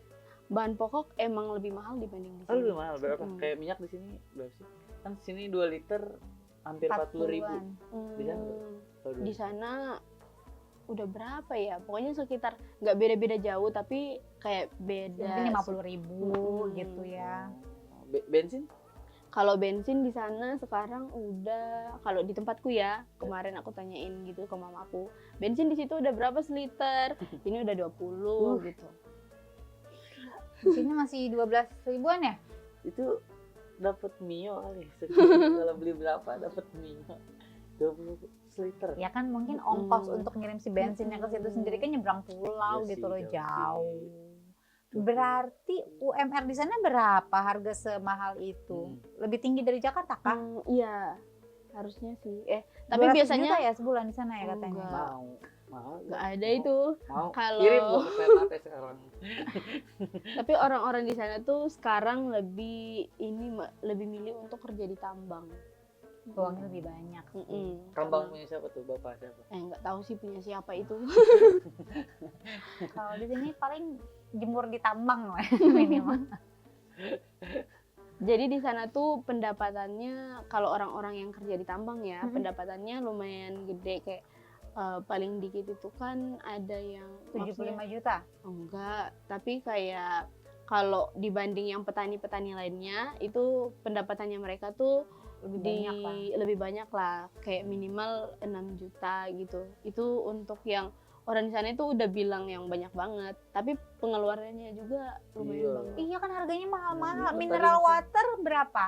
Bahan pokok emang lebih mahal dibanding di sini. Oh, lebih mahal berapa? Mm. Kayak minyak di sini berapa sih? Kan di sini 2 liter hampir 40.000. 40-an. Di sana berapa? Di sana udah berapa ya? Pokoknya sekitar nggak beda-beda jauh, tapi kayak beda. Mungkin 50.000 gitu ya. Bensin? Kalau bensin di sana sekarang udah, kalau di tempatku ya, kemarin aku tanyain gitu ke mamaku, bensin di situ udah berapa seliter? Ini udah 20 gitu. Di sini masih 12 ribuan ya? Itu dapat Mio kali. Kalau beli berapa dapat Mio? 20 liter. Ya kan mungkin ongkos untuk ngirim si bensinnya ke situ sendiri kan nyebrang pulau Iya gitu sih, loh, jauh jauh. sih. Berarti UMR di sana berapa harga semahal itu? Lebih tinggi dari Jakarta kah? Iya, harusnya sih. Tapi 200 biasanya juta ya sebulan di sana ya katanya. Enggak. Mau nggak ada itu. mau Kalau- kirim gua ke Ternate sekarang. Tapi orang-orang di sana tuh sekarang lebih milih untuk kerja di tambang. Uangnya lebih banyak. Tambang punya siapa tuh? Bapak siapa? Nggak tahu sih punya siapa itu. Kalau di sini paling jemur di tambang lah minimal. Jadi di sana tuh pendapatannya kalau orang-orang yang kerja di tambang ya, Mhm. pendapatannya lumayan gede, kayak paling dikit itu kan ada yang 75 juta. enggak, tapi kayak kalau dibanding yang petani-petani lainnya itu pendapatannya mereka tuh lebih banyak lah, kayak minimal 6 juta gitu. Itu untuk yang orang di sana itu udah bilang yang banyak banget, tapi pengeluarannya juga lumayan Iya. banget. Iya kan harganya mahal-mahal. Iya, Mineral tadi water berapa?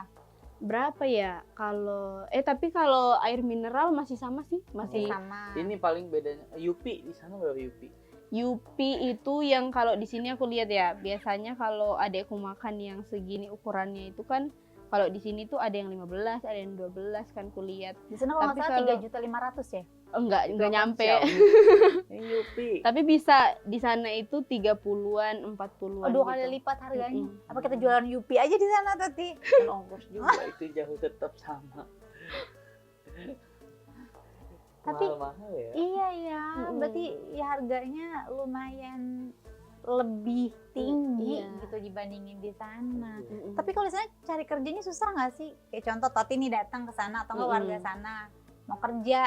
Berapa ya kalau tapi kalau air mineral masih sama sih, masih sama. Ini paling bedanya Yupi di sana berapa Yupi? Yupi itu yang kalau di sini aku lihat ya, biasanya kalau adekku makan yang segini ukurannya itu kan kalau di sini tuh ada yang 15, ada yang 12 kan kulihat. Di sana kalau Tapi nggak salah kalau- 3.500.000 ya? Enggak nyampe. Ini Yupi. Tapi bisa di sana itu 30-an, 40-an. Oh, 2 kali gitu. lipat harganya. Mm-mm. Apa kita jualan Yupi aja di sana tadi? Kan ongkos juga itu jauh tetap sama. Tapi- mahal ya. Iya ya, Mm-mm. berarti ya harganya lumayan lebih tinggi Iya. gitu dibandingin di sana. Mm-mm. Tapi kalau di sana cari kerjanya susah nggak sih? Kayak contoh Toti nih datang ke sana atau nggak Mm-mm. warga sana mau kerja,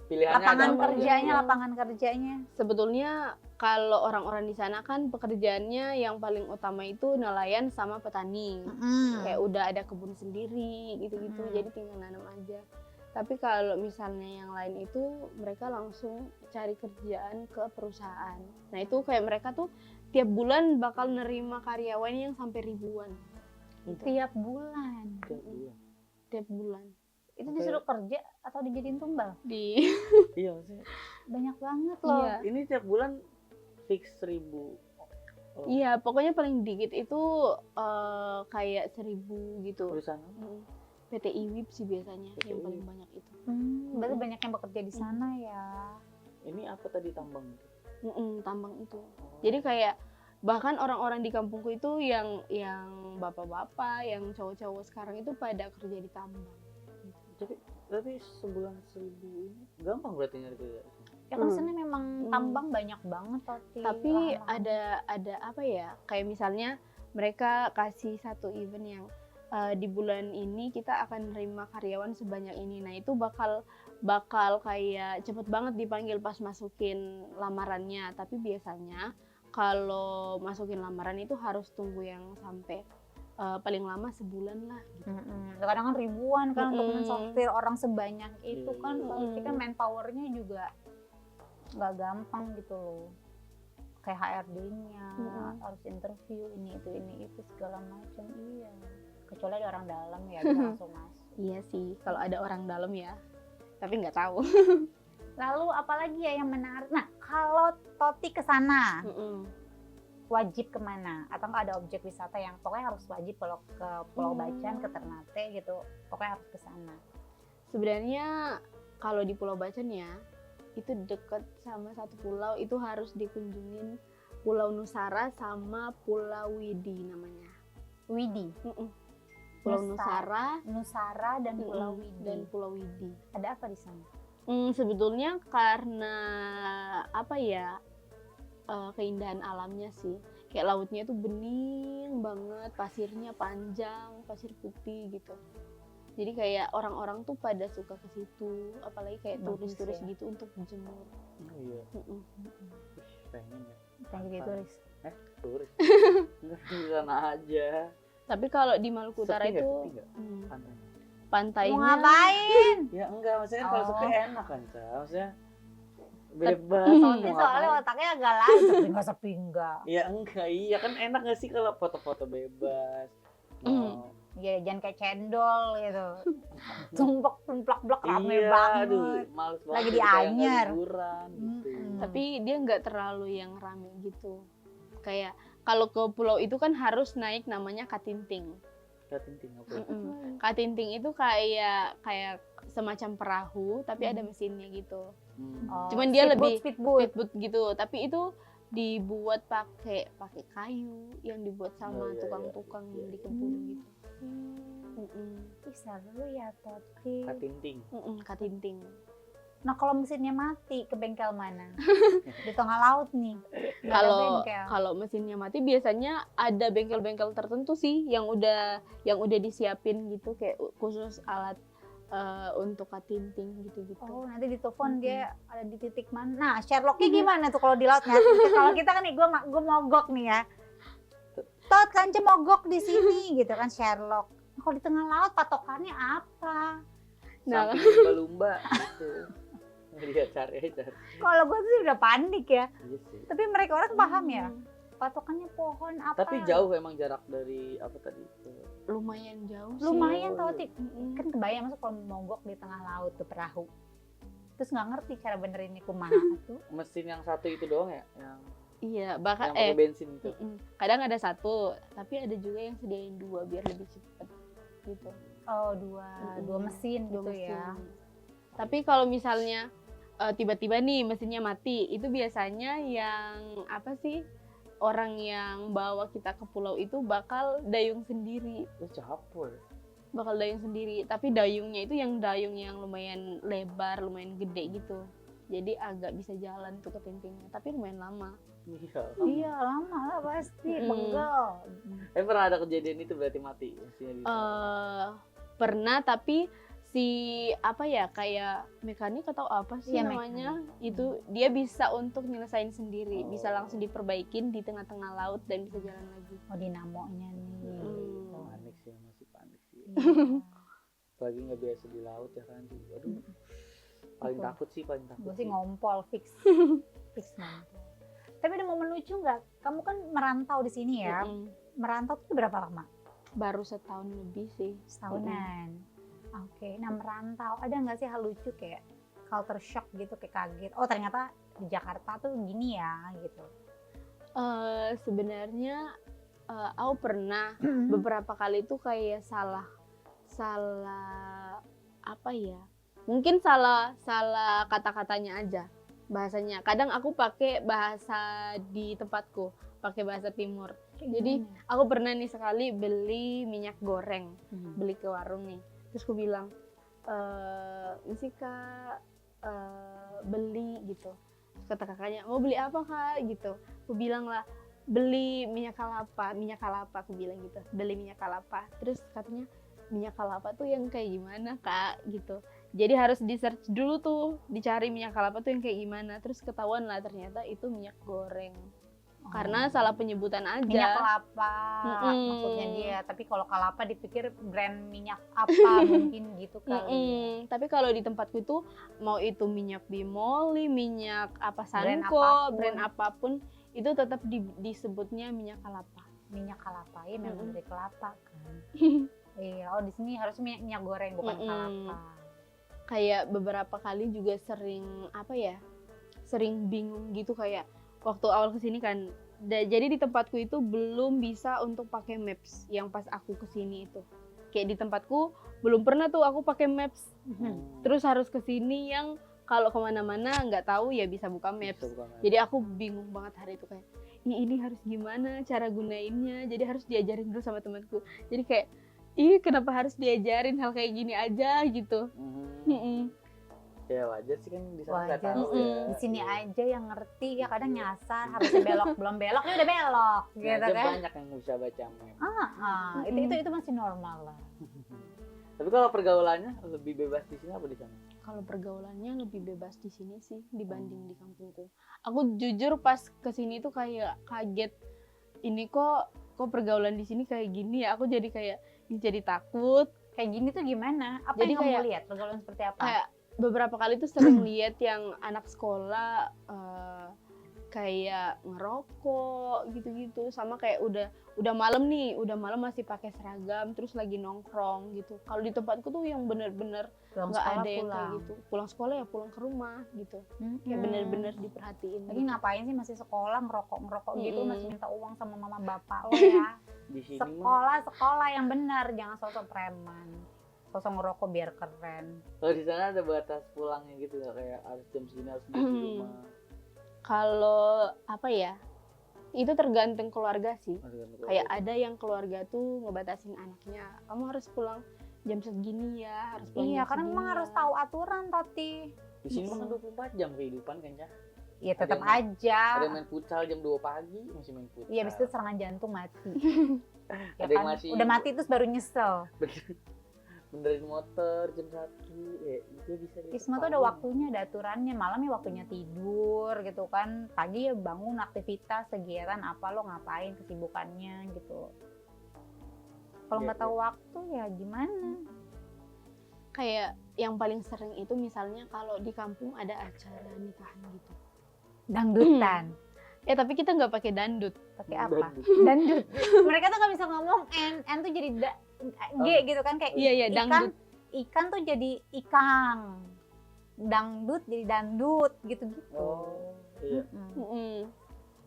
Pilihannya lapangan ada apa kerjanya, aja? lapangan kerjanya. Sebetulnya kalau orang-orang di sana kan pekerjaannya yang paling utama itu nelayan sama petani. Kayak udah ada kebun sendiri gitu-gitu, Mm. jadi tinggal nanam aja. Tapi kalau misalnya yang lain itu mereka langsung cari kerjaan ke perusahaan. Nah itu kayak mereka tuh tiap bulan bakal nerima karyawan yang sampai ribuan. Tiap bulan. Tiap bulan. Itu disuruh kerja atau dijadiin tumbal? Iya maksudnya. Banyak banget loh. Iya. Ini tiap bulan fix 1.000. Iya, pokoknya paling dikit itu kayak 1.000 gitu. Perusahaan. PT IWIB sih biasanya PT yang paling IWIB. banyak itu. Berarti banyak yang bekerja di sana ya. Ini apa tadi tambang itu? Tambang itu. Jadi kayak bahkan orang-orang di kampungku itu yang bapak-bapak, yang cowok-cowok sekarang itu pada kerja di tambang. Jadi tapi sebulan 1.000 ini gampang berarti nyari kerja. Ya kan sana memang tambang banyak banget Toti. Tapi ada apa ya? Kayak misalnya mereka kasih satu event yang di bulan ini kita akan menerima karyawan sebanyak ini. Nah itu bakal kayak cepet banget dipanggil pas masukin lamarannya. Tapi biasanya kalau masukin lamaran itu harus tunggu yang sampai paling lama sebulan lah. Gitu. Kadang kan ribuan kan untuk mensortir orang sebanyak itu kan. Pasti kan manpowernya juga nggak gampang gitu loh. Kayak HRD-nya harus interview ini itu segala macam. Iya. Kecuali ada orang dalam ya bisa langsung masuk. Iya sih, kalau ada orang dalam ya. Tapi nggak tahu. Lalu apalagi ya yang menarik? Nah, kalau Toti ke sana, wajib kemana? Atau nggak ada objek wisata yang pokoknya harus wajib kalau ke Pulau Bacan, ke Ternate gitu, pokoknya harus ke sana. Sebenarnya kalau di Pulau Bacan ya, itu deket sama satu pulau, itu harus dikunjungin Pulau Nusara sama Pulau Widi namanya. Widi? Pulau Nusara dan Pulau Widi. Ada apa di sana? Sebetulnya karena apa ya, keindahan alamnya sih. Kayak lautnya itu bening banget, pasirnya panjang, pasir putih gitu. Jadi kayak orang-orang tuh pada suka ke situ, apalagi kayak turis-turis gitu untuk berjemur. Oh iya. Pengen ya. Pengen jadi turis. Turis. Enggak di sana aja. Tapi kalau di Maluku Utara Sepi itu pantainya. Pantainya mau ngapain? Ya enggak, maksudnya kalau sepi enak kan, maksudnya bebas. Soalnya otaknya agak lain, tapi nggak sepi enggak. Ya enggak, iya kan enak nggak sih kalau foto-foto bebas. Ya jangan kayak cendol gitu. Tumpuk plak rame Iya, banget. aduh, males banget. Lagi di Anyer. Liburan gitu. Tapi dia nggak terlalu yang rame gitu. Kayak kalau ke pulau itu kan harus naik namanya Katinting. Katinting apa itu? Katinting itu kayak semacam perahu tapi ada mesinnya gitu. Cuman dia lebih speedboat gitu, tapi itu dibuat pakai kayu yang dibuat sama tukang-tukang di kebun gitu. Seru ya Toti. Katinting. Nah kalau mesinnya mati ke bengkel mana? Di tengah laut nih. Kalau mesinnya mati biasanya ada bengkel-bengkel tertentu sih yang udah disiapin gitu kayak khusus alat untuk katinting gitu-gitu. Oh nanti ditelepon dia ada di titik mana? Nah Sherlocknya gimana tuh kalau di laut? Kalau kita kan nih gue mogok nih ya. Tot kan mogok di sini gitu kan Sherlock. Nah, kalau di tengah laut patokannya apa? Nah, lumba-lumba gitu. Lihat cari aja. Kalau gue sih udah panik ya. Iya sih. Tapi mereka orang paham ya. Patokannya pohon apa? Tapi jauh emang jarak dari apa tadi? Lumayan jauh sih. Lumayan tau kan kebayang masuk kalau mogok di tengah laut tuh perahu. Terus nggak ngerti cara benerinnya kumaha tuh. Mesin yang satu itu doang ya? Iya, bahkan yang pakai bensin itu. Kadang ada satu, tapi ada juga yang sediain dua biar lebih cepat gitu. Oh, dua mesin gitu ya. Tapi kalau misalnya tiba-tiba nih mesinnya mati, itu biasanya yang apa sih? Orang yang bawa kita ke pulau itu bakal dayung sendiri. Capek. Bakal dayung sendiri, tapi dayungnya itu yang dayung yang lumayan lebar, lumayan gede gitu. Jadi agak bisa jalan tuh ke tintingnya, tapi lumayan lama. Iya lama lah pasti, pegel. Pernah ada kejadian itu berarti mati mesinnya gitu? Pernah, tapi si apa ya kayak mekanik atau apa sih namanya itu dia bisa untuk nyelesain sendiri, bisa langsung diperbaikin di tengah-tengah laut dan bisa jalan lagi. Oh dinamonya nih. Panik sih, masih panik sih. apalagi nggak biasa di laut ya kan. Aduh, paling Betul. takut Gue sih. sih ngompol fix ngompol. Tapi ada momen lucu nggak? Kamu kan merantau di sini ya. Merantau tuh berapa lama? Baru setahun lebih sih. Setahunan. Oke. Nah merantau ada nggak sih hal lucu kayak culture shock gitu, kayak kaget? Oh ternyata di Jakarta tuh gini ya gitu. Sebenarnya aku pernah beberapa kali tuh kayak salah apa ya? Mungkin salah kata-katanya aja bahasanya. Kadang aku pakai bahasa di tempatku, pakai bahasa Timur. Jadi aku pernah nih sekali beli minyak goreng, beli ke warung nih. Terus aku bilang, misi kak beli gitu. Terus kata kakaknya, mau beli apa kak gitu. Aku bilang lah, beli minyak kalapa aku bilang gitu, beli minyak kalapa. Terus katanya, minyak kalapa tuh yang kayak gimana kak gitu. Jadi harus di search dulu tuh, dicari minyak kalapa tuh yang kayak gimana. Terus ketahuan lah ternyata itu minyak goreng. Karena salah penyebutan aja. Minyak kelapa maksudnya dia. Tapi kalau kalapa dipikir brand minyak apa mungkin gitu kali. Tapi kalau di tempatku itu mau itu minyak bimoli, minyak apa Brand Sanko, brand apapun itu tetap disebutnya minyak kalapa. Minyak kalapa ya memang dari kelapa kan. Iya, oh di sini harusnya minyak goreng bukan kalapa. Kayak beberapa kali juga sering bingung gitu, kayak waktu awal kesini kan, jadi di tempatku itu belum bisa untuk pakai maps yang pas aku kesini itu. Kayak di tempatku belum pernah tuh aku pakai maps. Terus harus kesini yang kalau kemana-mana nggak tahu ya bisa buka maps. Jadi aku bingung banget hari itu kayak, ini harus gimana cara gunainnya. Jadi harus diajarin dulu sama temanku. Jadi kayak, kenapa harus diajarin hal kayak gini aja gitu. Ya wajar sih kan di sana nggak Wajar tahu ya. di sini aja yang ngerti ya kadang nyasar harusnya belok belum belok ya udah belok Nah, gitu aja kan. banyak yang bisa baca map. Itu masih normal lah. Tapi kalau pergaulannya lebih bebas di sini apa di sana? Kalau pergaulannya lebih bebas di sini sih dibanding di kampungku. Aku jujur pas kesini tuh kayak kaget. Ini kok pergaulan di sini kayak gini ya? Aku jadi jadi takut. Kayak gini tuh gimana? Apa Jadi yang kamu lihat? Pergaulan seperti apa? Kayak beberapa kali tuh sering lihat yang anak sekolah kayak ngerokok gitu-gitu, sama kayak udah malam masih pakai seragam terus lagi nongkrong gitu. Kalau di tempatku tuh yang bener-bener nggak ada yang kayak gitu. Pulang sekolah ya pulang ke rumah gitu. Kayak bener-bener diperhatiin. Lagi gitu. ngapain sih masih sekolah ngerokok gitu, masih minta uang sama mama bapak lo ya. Di sini Sekolah yang benar, jangan sosok preman. Sosok ngerokok biar keren. kalau di sana ada batas pulangnya gitu nggak, kayak harus jam segini harus di rumah. Kalau apa ya? Itu tergantung keluarga sih. Kayak ada yang keluarga tuh ngebatasin anaknya, kamu harus pulang jam segini ya, harus pulang. Iya, jam karena segini memang ya. harus tahu aturan Tati. Di sini kan 24 jam kehidupan kan ya. Iya tetap Ada aja. Ada yang main futsal jam 2 pagi masih main futsal. Iya, habis itu serangan jantung mati. Ya Ada yang kan? masih Udah mati terus baru nyesel. benerin motor jam 1 ya itu bisa. Semua tuh ada waktunya, ada aturannya. Malam ya waktunya tidur gitu kan. Pagi ya bangun aktivitas, kegiatan apa lo ngapain, kesibukannya gitu. Kalau nggak tahu waktu ya gimana? Kayak yang paling sering itu misalnya kalau di kampung ada acara nikahan gitu. Dangdutan. Tapi kita nggak pakai dandut. Pakai apa? Dandut. Mereka tuh nggak bisa ngomong n tuh jadi g gitu kan, kayak Iya, dangdut. Ikan tuh jadi ikang. Dangdut jadi dandut gitu-gitu. Oh, iya.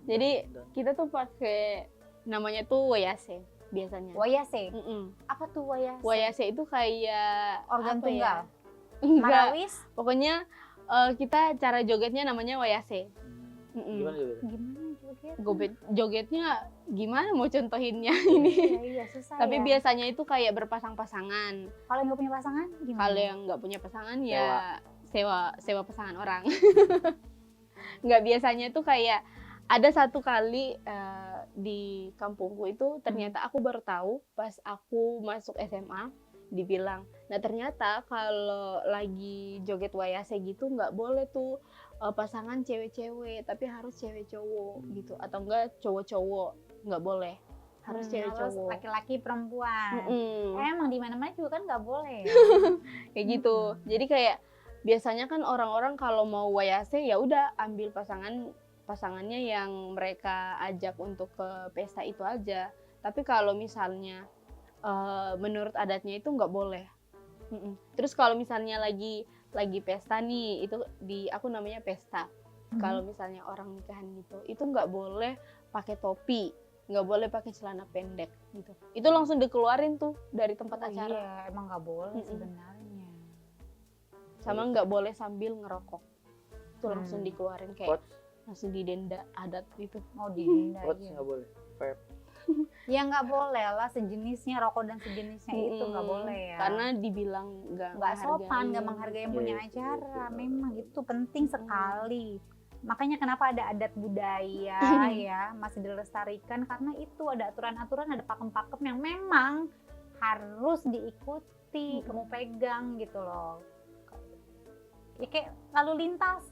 Jadi kita tuh pakai namanya tuh wayase biasanya. Wayase. Apa tuh wayase? Wayase itu kayak Organ apa tunggal. ya? Enggak. Marawis. Pokoknya kita cara jogetnya namanya wayase. Gimana juga? Jogetnya gimana mau contohinnya ini? Iya, susah. Tapi ya. biasanya itu kayak berpasang-pasangan. Kalau yang nggak punya pasangan gimana? Kalau yang nggak punya pasangan ya sewa pasangan orang. Nggak, biasanya itu kayak ada satu kali di kampungku itu ternyata aku baru tahu pas aku masuk SMA, dibilang, nah ternyata kalau lagi joget wayase gitu nggak boleh tuh pasangan cewek-cewek, tapi harus cewek cowok gitu, atau enggak cowok-cowok, nggak boleh, harus cewek harus cowok. laki-laki perempuan. Mm-mm. Emang di mana-mana juga kan nggak boleh ya. Kayak gitu. Jadi kayak biasanya kan orang-orang kalau mau wayase ya udah ambil pasangannya yang mereka ajak untuk ke pesta itu aja. Tapi kalau misalnya menurut adatnya itu nggak boleh. Terus kalau misalnya lagi pesta nih, itu di aku namanya pesta. Kalau misalnya orang nikahan gitu, itu nggak boleh pakai topi, nggak boleh pakai celana pendek gitu. Itu langsung dikeluarin tuh dari tempat acara. Iya, emang nggak boleh sebenarnya. Sama nggak boleh sambil ngerokok. Itu langsung dikeluarin kayak langsung didenda adat gitu. Mau didenda. Nggak boleh. Vape. Ya nggak boleh lah, sejenisnya rokok dan sejenisnya itu nggak boleh ya. Karena dibilang nggak sopan, nggak menghargai yang punya acara. Memang itu penting sekali. Makanya kenapa ada adat budaya ya masih dilestarikan, karena itu ada aturan-aturan, ada pakem-pakem yang memang harus diikuti, kamu pegang gitu loh. Ya kayak lalu lintas,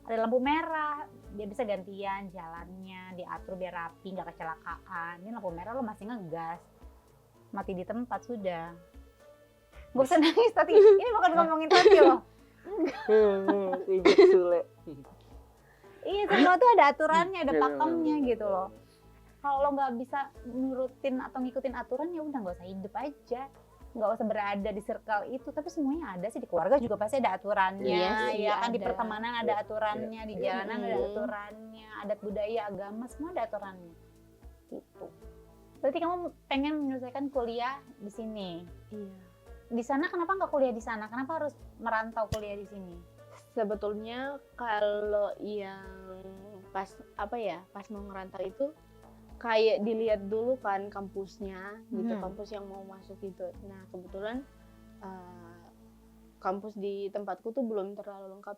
ada lampu merah, dia bisa gantian jalannya, diatur biar rapi, nggak kecelakaan. Ini lampu merah lo masih ngegas, mati di tempat sudah. Gak usah nangis Tati, ini bukan ngomongin Tati loh. Injek Sule. Iya, semua tuh ada aturannya, ada pakemnya gitu loh. Kalau lo nggak bisa nurutin atau ngikutin aturan, ya udah nggak usah hidup aja, nggak usah berada di circle itu. Tapi semuanya ada sih, di keluarga juga pasti ada aturannya. Iya sih, ya kan, di ada. pertemanan ada aturannya, di jalanan ada aturannya, adat budaya, agama semua ada aturannya. Gitu. Berarti kamu pengen menyelesaikan kuliah di sini. Iya. Di sana kenapa nggak kuliah di sana? Kenapa harus merantau kuliah di sini? Sebetulnya kalau yang pas mau ngerantau itu kayak dilihat dulu kan kampusnya gitu, kampus yang mau masuk gitu. Nah kebetulan kampus di tempatku tuh belum terlalu lengkap,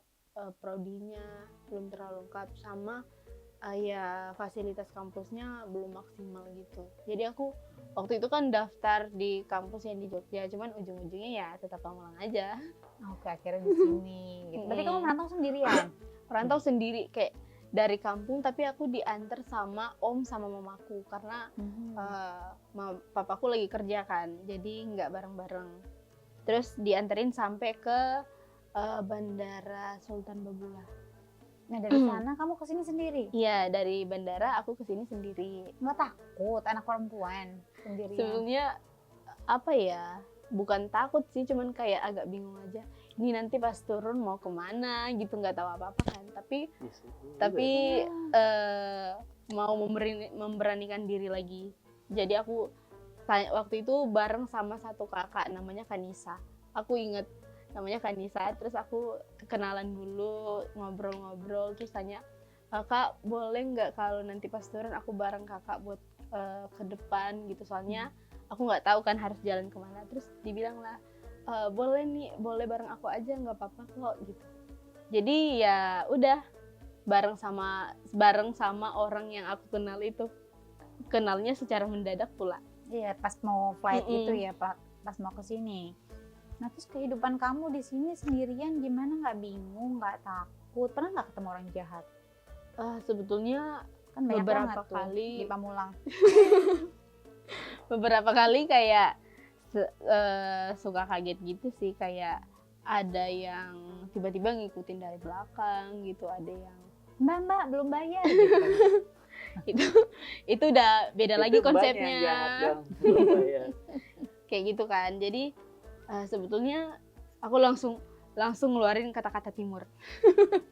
prodinya belum terlalu lengkap, sama ya fasilitas kampusnya belum maksimal gitu. Jadi aku waktu itu kan daftar di kampus yang di Jogja, cuman ujung-ujungnya ya tetap Pamulang aja. Oke, akhirnya di sini. Gitu. Berarti kamu merantau sendirian? Merantau sendiri, kayak dari kampung tapi aku diantar sama om sama mamaku karena papaku lagi kerja kan, jadi nggak bareng-bareng. Terus dianterin sampai ke Bandara Sultan Babulah. Nah dari sana kamu kesini sendiri? Iya, dari bandara aku kesini sendiri. Nggak takut anak perempuan sendirian? Sebelumnya apa ya, bukan takut sih, cuman kayak agak bingung aja. Ini nanti pas turun mau kemana gitu, nggak tahu apa-apa kan. Tapi mau memberanikan diri lagi. Jadi aku waktu itu bareng sama satu kakak namanya Kanisa. Aku inget namanya Kanisa, terus aku kenalan dulu, ngobrol-ngobrol, terus tanya, "Kak, boleh nggak kalau nanti pas turun aku bareng kakak buat ke depan gitu, soalnya aku nggak tahu kan harus jalan kemana." Terus dibilang lah, "Boleh nih, boleh bareng aku aja, nggak apa-apa kok," gitu. Jadi ya udah bareng sama orang yang aku kenal itu, kenalnya secara mendadak pula. Iya, pas mau flight itu ya, pas mau ke sini. Nah terus kehidupan kamu di sini sendirian gimana? Nggak bingung, nggak takut? Pernah nggak ketemu orang jahat? Sebetulnya Kan banyak beberapa banget tuh kali di Pamulang. Beberapa kali kayak suka kaget gitu sih, kayak ada yang tiba-tiba ngikutin dari belakang gitu, ada yang Mbak belum bayar gitu. itu udah beda lagi konsepnya. Kayak gitu kan. Jadi sebetulnya aku langsung ngeluarin kata-kata Timur.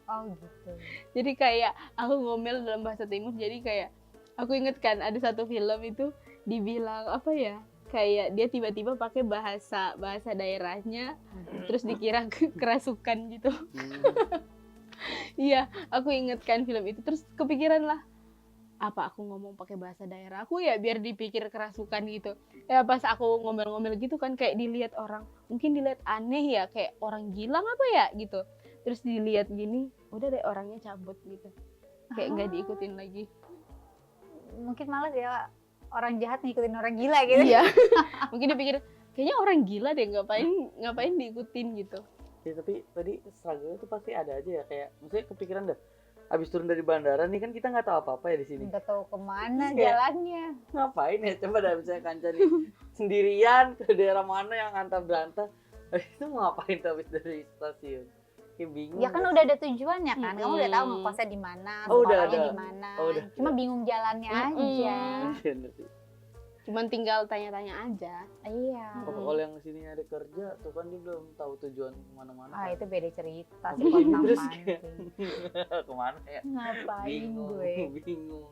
Oh gitu. Jadi kayak aku ngomel dalam bahasa Timur, jadi kayak aku inget kan ada satu film itu dibilang apa ya, kayak dia tiba-tiba pakai bahasa daerahnya, terus dikira kerasukan gitu. Iya, aku inget kan film itu, terus kepikiran lah, apa aku ngomong pakai bahasa daerah aku ya biar dipikir kerasukan gitu. Ya pas aku ngomel-ngomel gitu kan kayak dilihat orang, mungkin dilihat aneh ya, kayak orang gilang apa ya gitu. Terus dilihat gini, udah deh orangnya cabut gitu. Kayak nggak diikutin lagi. Mungkin malah dia orang jahat ngikutin orang gila gitu. Iya. Mungkin dipikir kayaknya orang gila deh, ngapain diikutin gitu. Ya tapi tadi struggle itu pasti ada aja ya, kayak maksudnya kepikiran deh, habis turun dari bandara nih kan kita nggak tahu apa-apa ya di sini. Nggak tahu kemana Iya. jalannya. Ngapain ya? Coba dah misalnya Kanca nih sendirian ke daerah mana yang antar berantah. Itu mau ngapain tuh habis dari stasiun? Kayak bingung. Ya kan nggak udah sih? ada tujuannya kan. Kamu udah tahu ngekosnya di mana, Oh, udah sekolahnya ada. di mana. Oh, udah. Cuma bingung jalannya aja. Bener sih. Cuman tinggal tanya-tanya aja. Iya. Kalau yang sini nyari kerja tuh kan dia belum tahu tujuan kemana-mana. Ah, kan. itu beda cerita Oh, sih kalau terus namanya. kayak- Kemana ya? Ngapain Bingung, gue? bingung.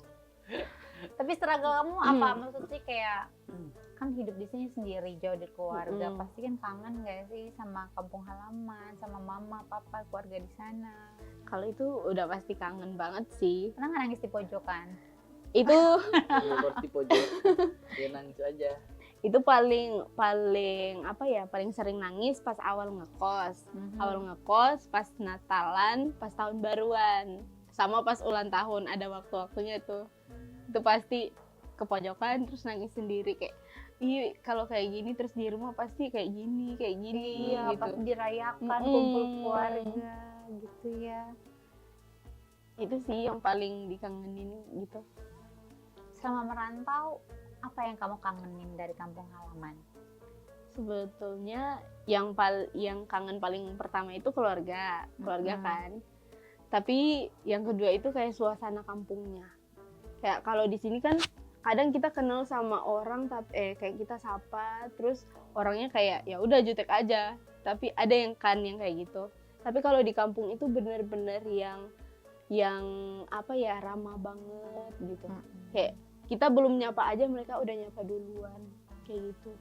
Tapi struggle kamu apa? Maksudnya kayak kan hidup di sini sendiri jauh dari keluarga, pasti kan kangen gak sih sama kampung halaman, sama mama, papa, keluarga di sana? Kalau itu udah pasti kangen banget sih. Pernah nggak nangis di pojokan? Itu Gue di pojok. Dia nangis aja. itu paling apa ya? Paling sering nangis pas awal ngekos. Awal ngekos, pas Natalan, pas tahun baruan. Sama pas ulang tahun ada waktu-waktunya tuh. Itu pasti ke pojokan terus nangis sendiri kayak iya kalau kayak gini terus di rumah pasti kayak gini Iya, gitu. pas dirayakan kumpul keluarga gitu ya. Itu sih yang paling dikangenin gitu. Sama merantau, apa yang kamu kangenin dari kampung halaman? Sebetulnya yang kangen paling pertama itu keluarga kan. Tapi yang kedua itu kayak suasana kampungnya. Kayak kalau di sini kan kadang kita kenal sama orang tapi kayak kita sapa terus orangnya kayak ya udah jutek aja. Tapi ada yang kayak gitu. Tapi kalau di kampung itu benar-benar yang apa ya ramah banget gitu. Kayak kita belum nyapa aja mereka udah nyapa duluan kayak gitu.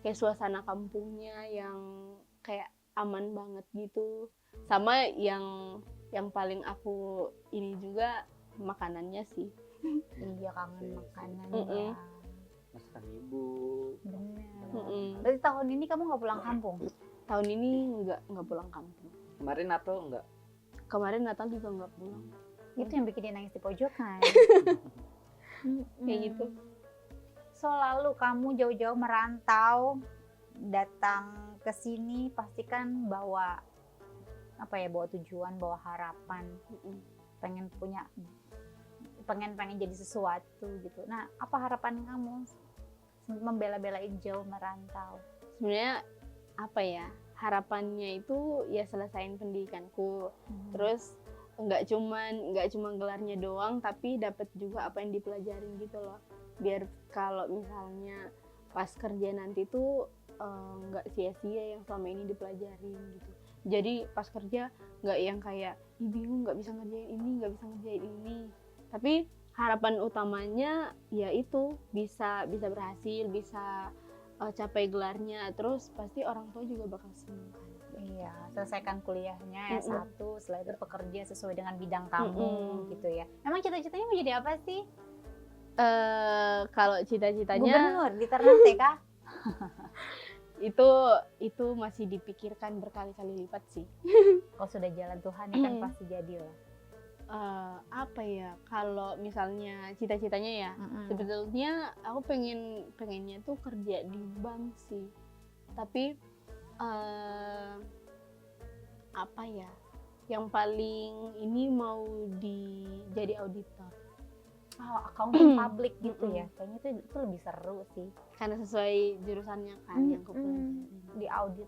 Kayak suasana kampungnya yang kayak aman banget gitu. Sama yang paling aku ini juga makanannya sih. Iya, kangen makanan Mm-mm. ya. Masakan ibu. Bener. Berarti tahun ini kamu nggak pulang kampung? Tahun ini nggak pulang kampung. Kemarin atau enggak? Kemarin Natal juga nggak pulang. Itu yang bikin dia nangis di pojokan. Kayak gitu. So lalu kamu jauh-jauh merantau datang ke sini pastikan bawa apa ya, bawa tujuan, bawa harapan, pengen jadi sesuatu gitu. Nah, apa harapan kamu membela-belain jauh merantau? Sebenarnya apa ya, harapannya itu ya selesain pendidikanku. Terus nggak cuma gelarnya doang tapi dapat juga apa yang dipelajarin gitu loh. Biar kalau misalnya pas kerja nanti tuh nggak sia-sia yang selama ini dipelajarin gitu. Jadi pas kerja nggak yang kayak bingung nggak bisa ngerjain ini. Tapi harapan utamanya ya itu bisa berhasil, bisa capai gelarnya, terus pasti orang tua juga bakal senang kan. Iya, selesaikan kuliahnya S1, setelah itu bekerja sesuai dengan bidang kamu gitu ya. Emang cita-citanya mau jadi apa sih? Kalau cita-citanya Gubernur di Ternate kah? itu masih dipikirkan berkali-kali lipat sih. Kalau sudah jalan Tuhan ya kan pasti jadi lah. Apa ya, kalau misalnya cita-citanya ya sebetulnya aku pengennya tuh kerja di bank sih, tapi apa ya, yang paling ini mau jadi auditor. Accounting public gitu ya, kayaknya itu lebih seru sih. Karena sesuai jurusannya kan yang aku pelajarin. Di audit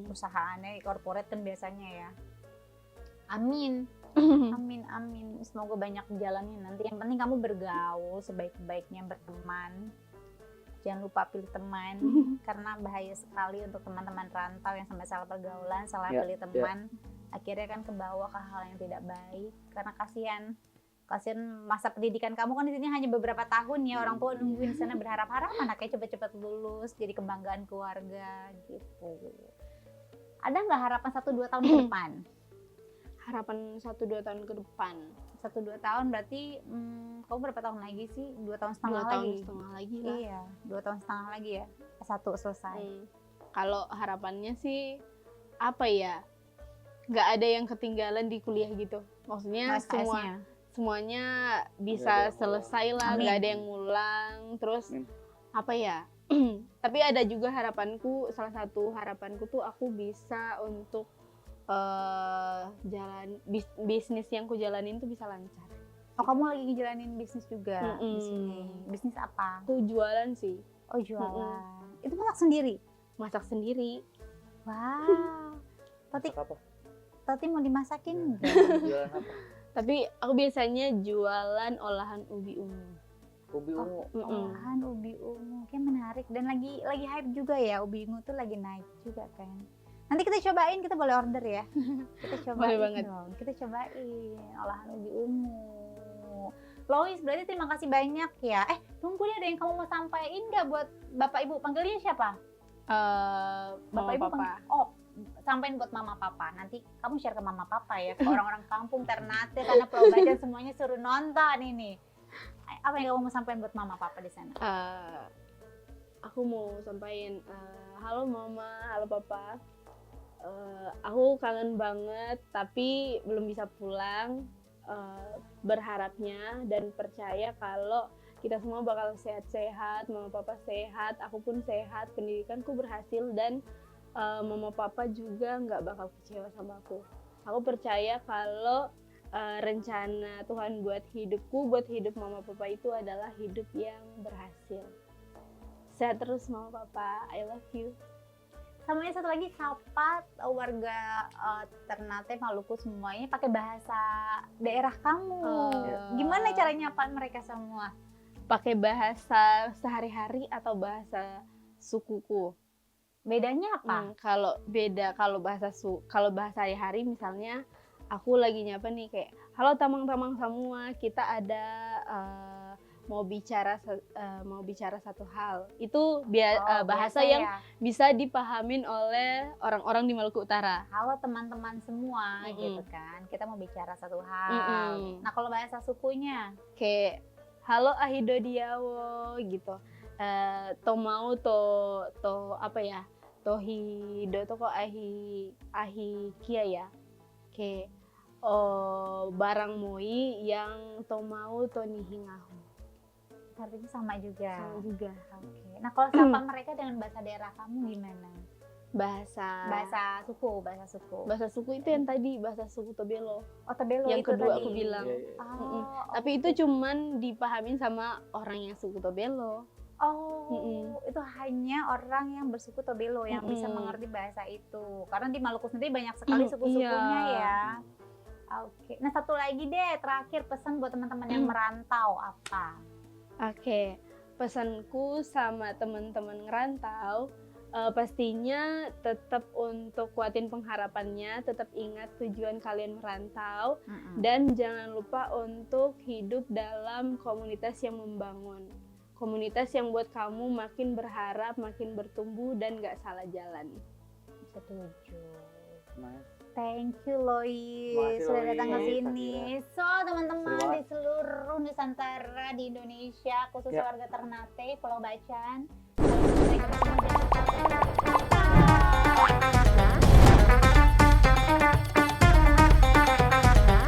perusahaannya corporate kan biasanya ya. Amin. Amin. Semoga banyak jalannya nanti. Yang penting kamu bergaul sebaik-baiknya, berteman. Jangan lupa pilih teman karena bahaya sekali untuk teman-teman rantau yang sampai salah pergaulan, salah pilih teman. Akhirnya kan kebawa ke hal yang tidak baik karena kasihan masa pendidikan kamu kan di sini hanya beberapa tahun ya, orang tua nungguin di sana berharap-harap anaknya cepat-cepat lulus jadi kebanggaan keluarga gitu. Ada nggak harapan 1-2 tahun ke depan? Harapan 1-2 tahun ke depan. 1-2 tahun berarti kamu berapa tahun lagi sih? 2 tahun 2 setengah lagi. tahun setengah lagi lah. Iya, 2 tahun setengah lagi ya. S1 selesai. Kalau harapannya sih apa ya? Nggak ada yang ketinggalan di kuliah gitu. Maksudnya semuanya bisa selesai lah, nggak ada yang ngulang. Terus apa ya? Tapi ada juga harapanku, salah satu harapanku tuh aku bisa untuk bisnis yang ku jalanin tuh bisa lancar. Oh, kamu lagi ngejalanin bisnis juga di sini. Bisnis apa? Aku jualan sih. Oh, jualan. Itu masak sendiri? Masak sendiri. Wow. Tati, Masak apa? Tati mau dimasakin nggak? Jualan apa? Tapi aku biasanya jualan olahan ubi ungu. Ubi ungu. Olahan ubi ungu, kayak menarik dan lagi hype juga ya, ubi ungu tuh lagi naik juga kan. Nanti kita cobain, kita boleh order ya. Kita cobain Boleh banget. dong. Kita cobain olahan ubi ungu. Lois, berarti terima kasih banyak ya. Tunggu deh, ada yang kamu mau sampaikan nggak buat Bapak Ibu? Panggilnya siapa? Bapak Ibu Papa. Sampaikan buat Mama Papa. Nanti kamu share ke Mama Papa ya, ke orang-orang kampung Ternate karena Pulau Bacan semuanya suruh nonton ini. Apa yang kamu mau sampaikan buat Mama Papa di sana? Aku mau sampaikan halo Mama, halo Papa. Aku kangen banget tapi belum bisa pulang. Berharapnya dan percaya kalau kita semua bakal sehat-sehat, Mama Papa sehat, aku pun sehat, pendidikanku berhasil dan Mama Papa juga nggak bakal kecewa sama aku. Aku percaya kalau rencana Tuhan buat hidupku, buat hidup Mama Papa itu adalah hidup yang berhasil. Sehat terus Mama Papa, I love you. Samanya satu lagi, sapa warga Ternate, Maluku semuanya pakai bahasa daerah kamu. Gimana caranya apaan mereka semua? Pakai bahasa sehari-hari atau bahasa sukuku? Bedanya apa? Kalau bahasa hari-hari misalnya aku lagi nyapa nih kayak halo tamang-tamang semua, kita ada mau bicara satu hal. Itu bahasa yang bisa dipahamin oleh orang-orang di Maluku Utara. Halo teman-teman semua gitu kan. Kita mau bicara satu hal. Nah, kalau bahasa sukunya kayak halo ahido diawo gitu. To mau to apa ya? Tohido to kok ahi kia ya. Kayak barang moi yang to mau to nihingahu. Artinya sama juga. Sama juga. Oke. Nah, kalau sapa mereka dengan bahasa daerah kamu gimana? Bahasa suku. Bahasa suku itu yang tadi, bahasa suku Tobelo. Oh, Tobelo Yang itu kedua tadi. aku bilang. Tapi itu cuman dipahamin sama orang yang suku Tobelo. Itu hanya orang yang bersuku Tobelo yang bisa mengerti bahasa itu. Karena di Maluku sendiri banyak sekali suku-sukunya ya. Oke. Nah, satu lagi deh, terakhir pesan buat teman-teman yang merantau apa? Oke, pesanku sama teman-teman ngerantau pastinya tetap untuk kuatin pengharapannya, tetap ingat tujuan kalian merantau dan jangan lupa untuk hidup dalam komunitas yang membangun. Komunitas yang buat kamu makin berharap, makin bertumbuh dan gak salah jalan. Setuju. Nice. Thank you Lois sudah datang ke sini. So teman-teman di seluruh Nusantara di Indonesia, khususnya warga Ternate, Pulau Bacan,